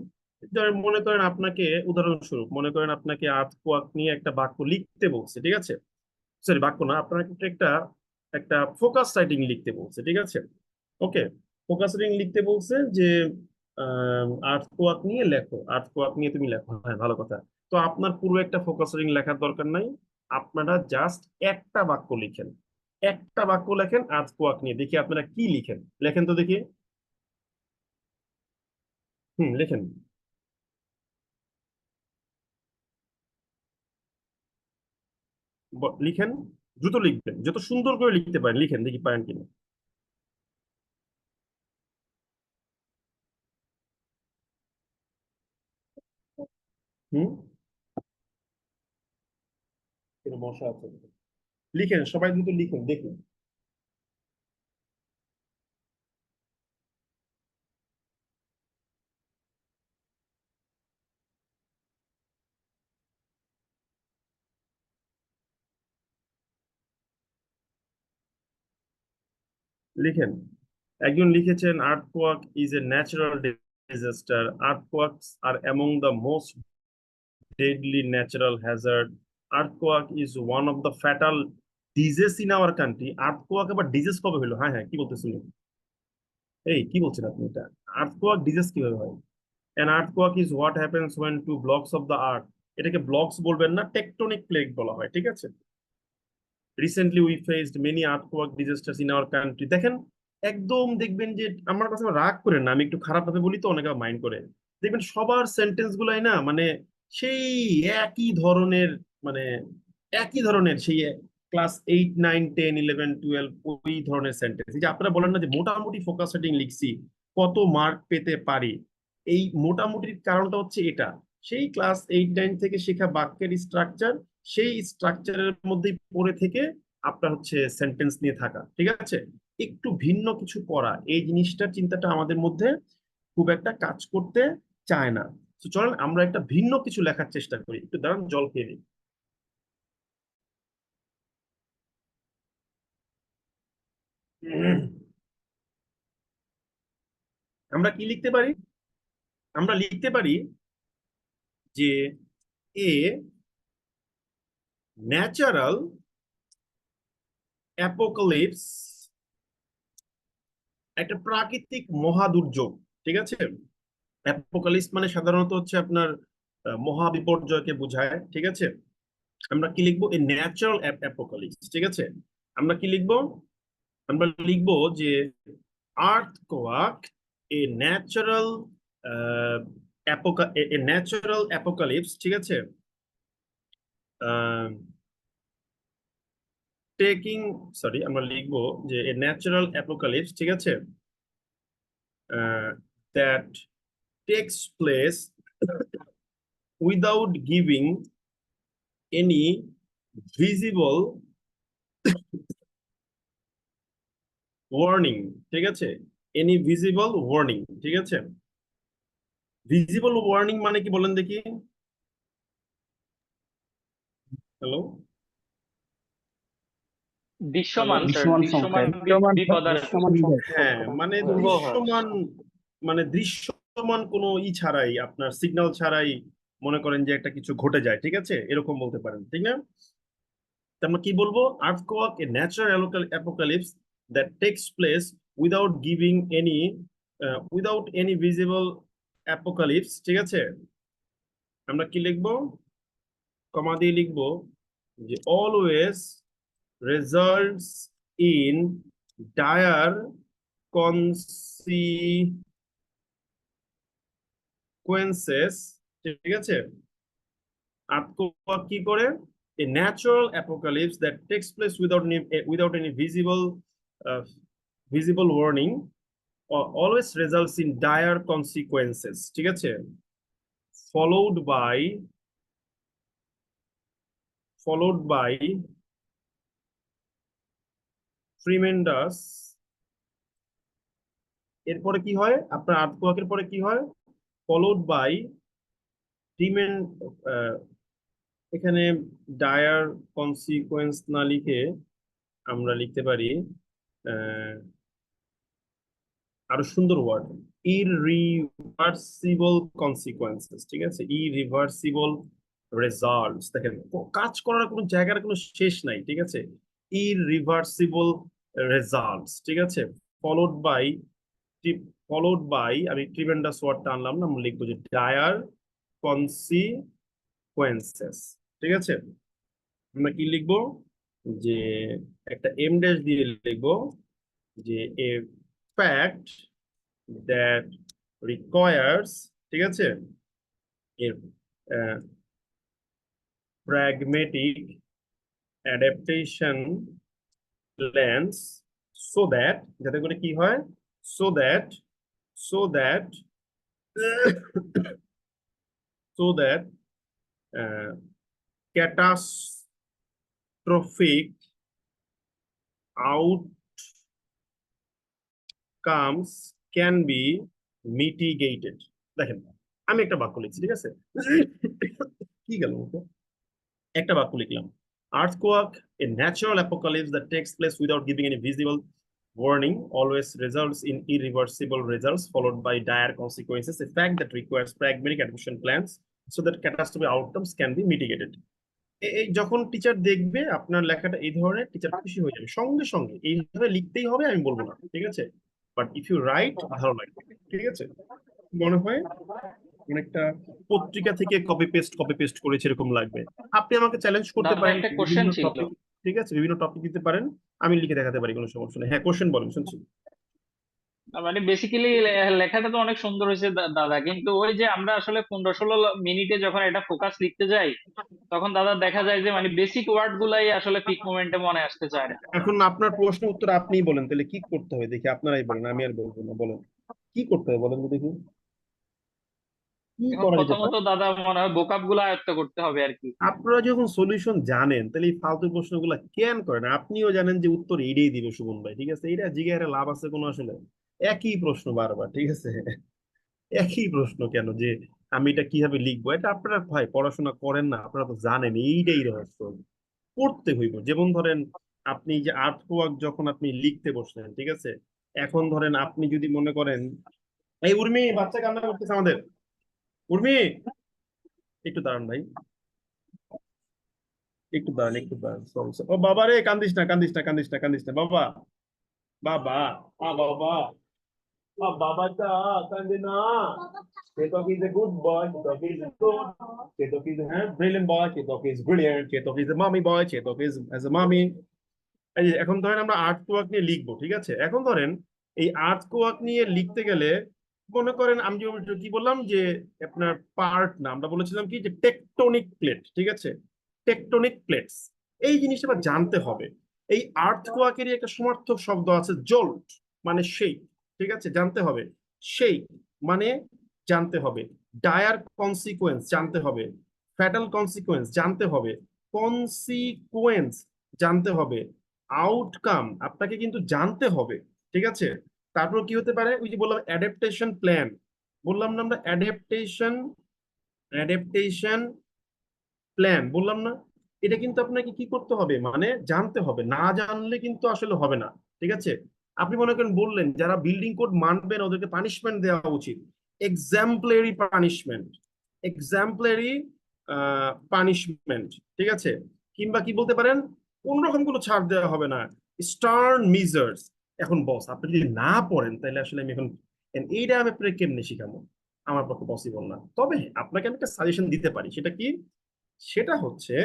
ধরেন মনে করেন আপনাকে উদাহরণস্বরূপ মনে করেন আপনাকে আর্থকোয়াক নিয়ে একটা বাক্য লিখতে বলছে, ঠিক আছে, সরি বাক্য না, আপনাকে একটা একটা ফোকাস রাইটিং লিখতে বলছে, ঠিক আছে, ওকে, ফোকাস রাইটিং লিখতে বলছে যে আর্থকোয়াক নিয়ে লেখো, আর্থকোয়াক নিয়ে তুমি লেখো, হ্যাঁ ভালো কথা। তো আপনার পুরো একটা ফোকাস রাইটিং লেখার দরকার নাই, আপনারা জাস্ট একটা বাক্য লিখেন, একটা বাক্য লেখেন আর্থকোয়াক নিয়ে, দেখি আপনারা কি লিখেন, লেখেন তো দেখি। লেখেন। লিখেন, দ্রুত লিখবেন, যত সুন্দর করে লিখতে পারেন লিখেন, দেখি পারেন কিনা। হুম, কোনো মশা আছে? লিখেন, সবাই দ্রুত লিখেন, দেখুন। লিখেন। একজন লিখেছেন earthquake is a natural disaster, earthquakes are among the most deadly natural hazard, earthquake is one of the fatal disease in our country। Earthquake আবার ডিজিজ কবে হলো? হ্যাঁ হ্যাঁ, কি বলতেছিলেন? এই কি বলছেন আপনি? এটা আর্থকোয়াক ডিজিজ কিভাবে হয়? an earthquake is what happens when two blocks of the earth, এটাকে ব্লকস বলবেন না, টেকটনিক প্লেট বলা হয়, ঠিক আছে। Recently we faced many earthquake disasters in our country. দেখেন, একদম দেখবেন যে আমার কাছে রাগ করেন না, আমি একটু খারাপ ভাবে বলি তো অনেকে মাইন্ড করে, দেখবেন সবার সেন্টেন্স গুলাই না মানে সেই একই ধরনের, মানে একই ধরনের সেই ক্লাস 8 9 10 11 12 ওই ধরনের সেন্টেন্স। এই যে আপনারা বলেন না যে মোটামুটি ফোকাস সেটিং লিখছি, কত মার্ক পেতে পারি, এই মোটামুটির কারণটা হচ্ছে এটা, সেই ক্লাস 8 9 থেকে শেখা বাক্যের স্ট্রাকচার, সেই স্ট্রাকচারের মধ্যেই পড়ে থেকে আপনার হচ্ছে সেন্টেন্স নিয়ে থাকা, ঠিক আছে। একটু ভিন্ন কিছু করা, এই জিনিসটার চিন্তাটা আমাদের মধ্যে খুব একটা কাজ করতে চায় না। তো চলেন আমরা একটা ভিন্ন কিছু লেখার চেষ্টা করি, একটু দাঁড়ান জল খেয়ে নিই। আমরা কি লিখতে পারি? আমরা লিখতে পারি যে এ ন্যাচারাল অ্যাপোকালিপস, একটা প্রাকৃতিক মহাদুর্যোগ, ঠিক আছে। অ্যাপোকালিপস মানে সাধারণত হচ্ছে আপনার মহাবিপর্যয়কে বোঝায়, ঠিক আছে। আমরা কি লিখবো? এ ন্যাচারাল অ্যাপোকালিপস, ঠিক আছে। আমরা কি লিখবো? আমরা লিখবো যে earthquake, a natural a natural apocalypse, ঠিক আছে, টেকিং, সরি আমরা লিখবো যে এ ন্যাচারাল অ্যাপোকালিপস, ঠিক আছে, that takes place without giving any visible warning, ঠিক আছে, এনি ভিজিবল ওয়ার্নিং, ঠিক আছে। ভিজিবল ওয়ার্নিং মানে কি বলেন দেখি? হ্যালো, দৃশ্যমান স্যার, দৃশ্যমান দৃশ্যমান সংকেত। বিপদ আর কি। দৃশ্যমান হ্যাঁ মানে পূর্বাভাস। দৃশ্যমান, মানে দৃশ্যমান কোনো ছাড়াই, আপনার সিগন্যাল ছাড়াই মনে করেন যে একটা কিছু ঘটে যায়, ঠিক আছে, এরকম বলতে পারেন, ঠিক না? তো আমরা কি বলবো? Earthquake a natural apocalypse that takes place without giving any without any visible apocalypse, ঠিক আছে। আমরা কি লিখবো? কমা দিয়ে লিখবো যে always results in dire consequences, ঠিক আছে। আর্থকোয়াক কি করে? a natural apocalypse that takes place without any visible warning always results in dire consequences, ঠিক আছে, followed by ট্রিমেন্ডাস। এরপরে কি হয় আপনার আর্থকোয়াকের পরে কি হয়? followed by ট্রিমেন এখানে ডায়ার কনসিকোয়েন্স না লিখে আমরা লিখতে পারি আরো সুন্দর ওয়ার্ড, ইররিভার্সিবল কনসিকোয়েন্সেস, ঠিক আছে, ইরিভার্সিবল রেজাল্টস। দেখেন কাজ করার কোনো জায়গার কোনো শেষ নাই, ঠিক আছে, ইররিভার্সিবল রেজাল্টস, ঠিক আছে, ফলোড বাই আমি ট্রিমেন্ডাস ওয়ার্ডটা আনলাম না, আমরা লিখবো যে ডায়ার কনসিকোয়েন্সেস, ঠিক আছে। আমরা কি লিখবো যে একটা এম ড্যাশ দিয়ে লিখবো যে এ ফ্যাক্ট that requires, ঠিক আছে, এর pragmatic adaptation plans so that, যাতে করে কি হয়, so that catastrophic outcomes can be mitigated। দেখেন আমি একটা বাক্য লিখছি, ঠিক আছে, কি গেল মুখে? একটা বাক্য লিখলাম, earthquake, a natural apocalypse that takes place without giving any visible warning, always results in irreversible results followed by dire consequences, a fact that requires pragmatic adaptation plans so that catastrophic outcomes can be mitigated। এই যখন teacher দেখবে আপনার লেখাটা এই ধরনের, teacher খুশি হয়ে যাবে, সঙ্গে সঙ্গে এইভাবে লিখতেই হবে আমি বলবো না, ঠিক আছে, বাট ইফ ইউ রাইট ভালো লাগবে, ঠিক আছে। মনে হয় অনেকটা পত্রিকা থেকে কপি পেস্ট করেছে এরকম লাগবে। আপনি আমাকে চ্যালেঞ্জ করতে দাদা পারেন একটা কোশ্চেন বিভিন্ন ছিল। টপিক, ঠিক আছে, বিভিন্ন টপিক দিতে পারেন, আমি লিখে দেখাতে পারি, কোনো সমস্যা নেই। হ্যাঁ, কোশ্চেন বলেন, শুনছি। মানে বেসিক্যালি লেখাটা তো অনেক সুন্দর হয়েছে দাদা, কিন্তু ওই যে আমরা আসলে 15-16 মিনিটে যখন এটা ফোকাস লিখতে যাই, তখন দাদা দেখা যায় যে মানে বেসিক ওয়ার্ড গুলাই আসলে পিক মোমেন্টে মনে আসতে চায় না। এখন আপনার প্রশ্ন উত্তর আপনিই বলেন, তাহলে কি করতে হবে দেখি, আপনারাই বলেন, আমি আর বলবো না, বলেন কি করতে হবে বলেন তো দেখি, কি এখন করা যেতে প্রথমত পারে? দাদা মনে হয় ভোকাব গুলো আয়ত্ত করতে হবে আর কি। আপনারা যখন সলিউশন জানেন তাহলে এই ফালতু প্রশ্নগুলো কেন করেন? আপনিও জানেন যে উত্তর এইটাই দিবে সুমন ভাই, ঠিক আছে, এটা জিজ্ঞাসা লাভ আছে কোনো? আসলে একই প্রশ্ন বারবার, ঠিক আছে, একই প্রশ্ন কেন যে আমি এটা কিভাবে লিখবো? এটা আপনারা ভাই পড়াশোনা করেন না, আপনারা তো জানেন এইটাই রহস্য, পড়তে হইব। যেমন ধরেন আপনি যে আর্টওয়ার্ক যখন আপনি লিখতে বসলেন, ঠিক আছে, এখন ধরেন আপনি যদি মনে করেন, এই উর্মি বাচ্চা কান্না করতেছে আমাদের, উর্মি একটু দাঁড়ান ভাই, একটু দাঁড়ান sorry, sorry। ও বাবা রে, কান্দিস না বাবা, বাবা, বাবা, বাবাটা কান্দে না, Chetok is a good boy, Chetok is good, Chetok is a brilliant boy, Chetok is brilliant, Chetok is a mommy boy, Chetok is as a mommy। এই যে এখন ধরেন আমরা আর্ট কোয়াক নিয়ে লিখবো, ঠিক আছে, এখন ধরেন এই আর্ট কোয়াক নিয়ে লিখতে গেলে মনে করেন আমি কি বললাম যে আপনার পার্ট না, আমরা বলেছিলাম কি যে টেকটনিক প্লেট, ঠিক আছে, টেকটনিক প্লেটস, এই জিনিসটা আবার জানতে হবে। এই আর্থ কোয়াকেরই একটা সমার্থক শব্দ আছে, জোল্ট মানে সেই, ঠিক আছে, জানতে হবে, সেই মানে জানতে হবে, ডায়ার কনসিকুয়েন্স জানতে হবে, ফ্যাটাল কনসিকুয়েন্স জানতে হবে, কনসিকুয়েন্স জানতে হবে, আউটকাম আপনাকে কিন্তু জানতে হবে, ঠিক আছে। তারপর কি হতে পারে? ওই যে বললাম অ্যাডাপ্টেশন প্ল্যান, বললাম না আমরা অ্যাডাপ্টেশন প্ল্যান বললাম না, এটা কিন্তু আপনাকে কি করতে হবে, মানে জানতে হবে, না জানলে কিন্তু আসলে হবে না, ঠিক আছে। আপনি মনে করেন বললেন যারা বিল্ডিং কোড মানবে না ওদেরকে পানিশমেন্ট দেওয়া উচিত, এক্সাম্পলারি পানিশমেন্ট, ঠিক আছে, কিংবা কি বলতে পারেন, কোন রকম কোনো ছাড় দেওয়া হবে না, স্টার্ন মেজার্স। এখন বস আপনি যদি না পড়েন তাহলে আসলে আমি এখন এইটা আমি আপনাকে কেমনে শিখাবো? আমার পক্ষে পসিবল না। তবে আপনাকে আমি একটা সাজেশন দিতে পারি, সেটা কি? সেটা হচ্ছে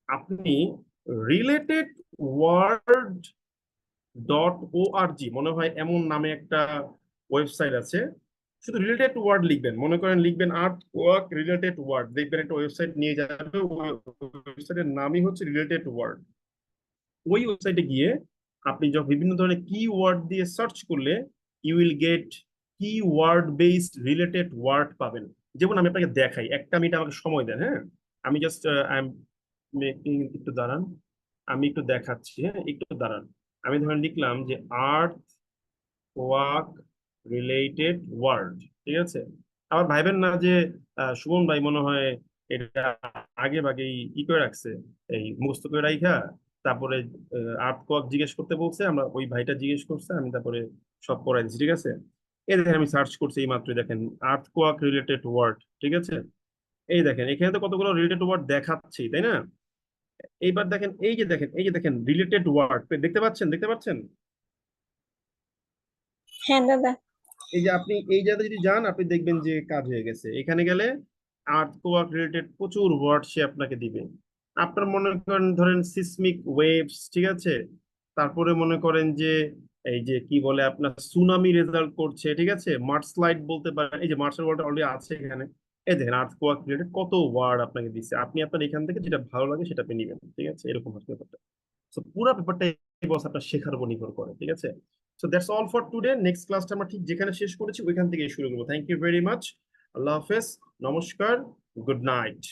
আপনি রিলেটেড ওয়ার্ড .org মনে হয় এমন নামে একটা ওয়েবসাইট আছে, শুধু রিলেটেড ওয়ার্ড লিখবেন, মনে করেন লিখবেন আর্ট ওয়ার্ক রিলেটেড ওয়ার্ড, দেখবেন একটা ওয়েবসাইট নিয়ে যাবে, ওয়েবসাইটের নামই হচ্ছে রিলেটেড ওয়ার্ড। ওই ওয়েবসাইটে গিয়ে আপনি যখন বিভিন্ন ধরনের কি ওয়ার্ড দিয়ে সার্চ করলে ইউ উইল গেট কি ওয়ার্ড বেসড রিলেটেড ওয়ার্ড পাবেন। যেমন আমি আপনাকে দেখাই, একটা মিনিট আমাকে সময় দেন, হ্যাঁ? আমি জাস্ট আই এম মেকিং, একটু দাঁড়ান, আমি একটু দেখাচ্ছি, হ্যাঁ একটু দাঁড়ান। আমি ধরেন লিখলাম যে আর্থ ওয়াক রিলেটেড ওয়ার্ড, ঠিক আছে? আবার ভাইবেন না যে সুমন ভাই মনে হয় এটা আগে ভাগেই ই করে রাখছে, এই মুখস্থ করে রাইখা তারপরে আর্থ কোয়াক জিজ্ঞেস করতে বলছে, আমরা ওই ভাইটা জিজ্ঞেস করছে, আমি তারপরে সব করাই দিচ্ছি, ঠিক আছে? এই দেখেন আমি সার্চ করছি এই মাত্রই, দেখেন আর্থ কোয়াক রিলেটেড ওয়ার্ড, ঠিক আছে? এই দেখেন এখানে তো কতগুলো রিলেটেড ওয়ার্ড দেখাচ্ছি, তাই না? এইবার দেখেন, এই যে দেখেন রিলেটেড ওয়ার্ড দেখতে পাচ্ছেন, দেখতে পাচ্ছেন? হ্যাঁ দাদা। এই যে আপনি এই জায়গায় যদি যান, আপনি দেখবেন যে কাজ হয়ে গেছে। এখানে গেলে আর্থ কোয়াক রিলেটেড প্রচুর ওয়ার্ড সে আপনাকে দিবে। আপনার মনে করেন ধরেন সিসমিক ওয়েভস, ঠিক আছে? তারপরে মনে করেন যে এই যে কি বলে আপনার সুনামি রেজাল্ট করছে, ঠিক আছে? মার্সলাইড বলতে পারেন, এই যে মার্শাল ওয়ার্ড অলরেডি আছে এখানে। এই দেখেন আর্থ কোয়াক রিলেটেড কত ওয়ার্ড আপনাকে দিচ্ছে, আপনি আপনার এখান থেকে যেটা ভালো লাগে সেটা আপনি নেবেন, ঠিক আছে? এরকম হচ্ছে ব্যাপারটা। তো পুরো ব্যাপারটা বস আপনার শেখার উপর নির্ভর করে, ঠিক আছে? So that's all for today. Next ক্লাসটা আমরা ঠিক যেখানে শেষ করেছি ওইখান থেকে শুরু করবো। Thank you very much. আল্লাহ হাফেজ, নমস্কার, গুড নাইট।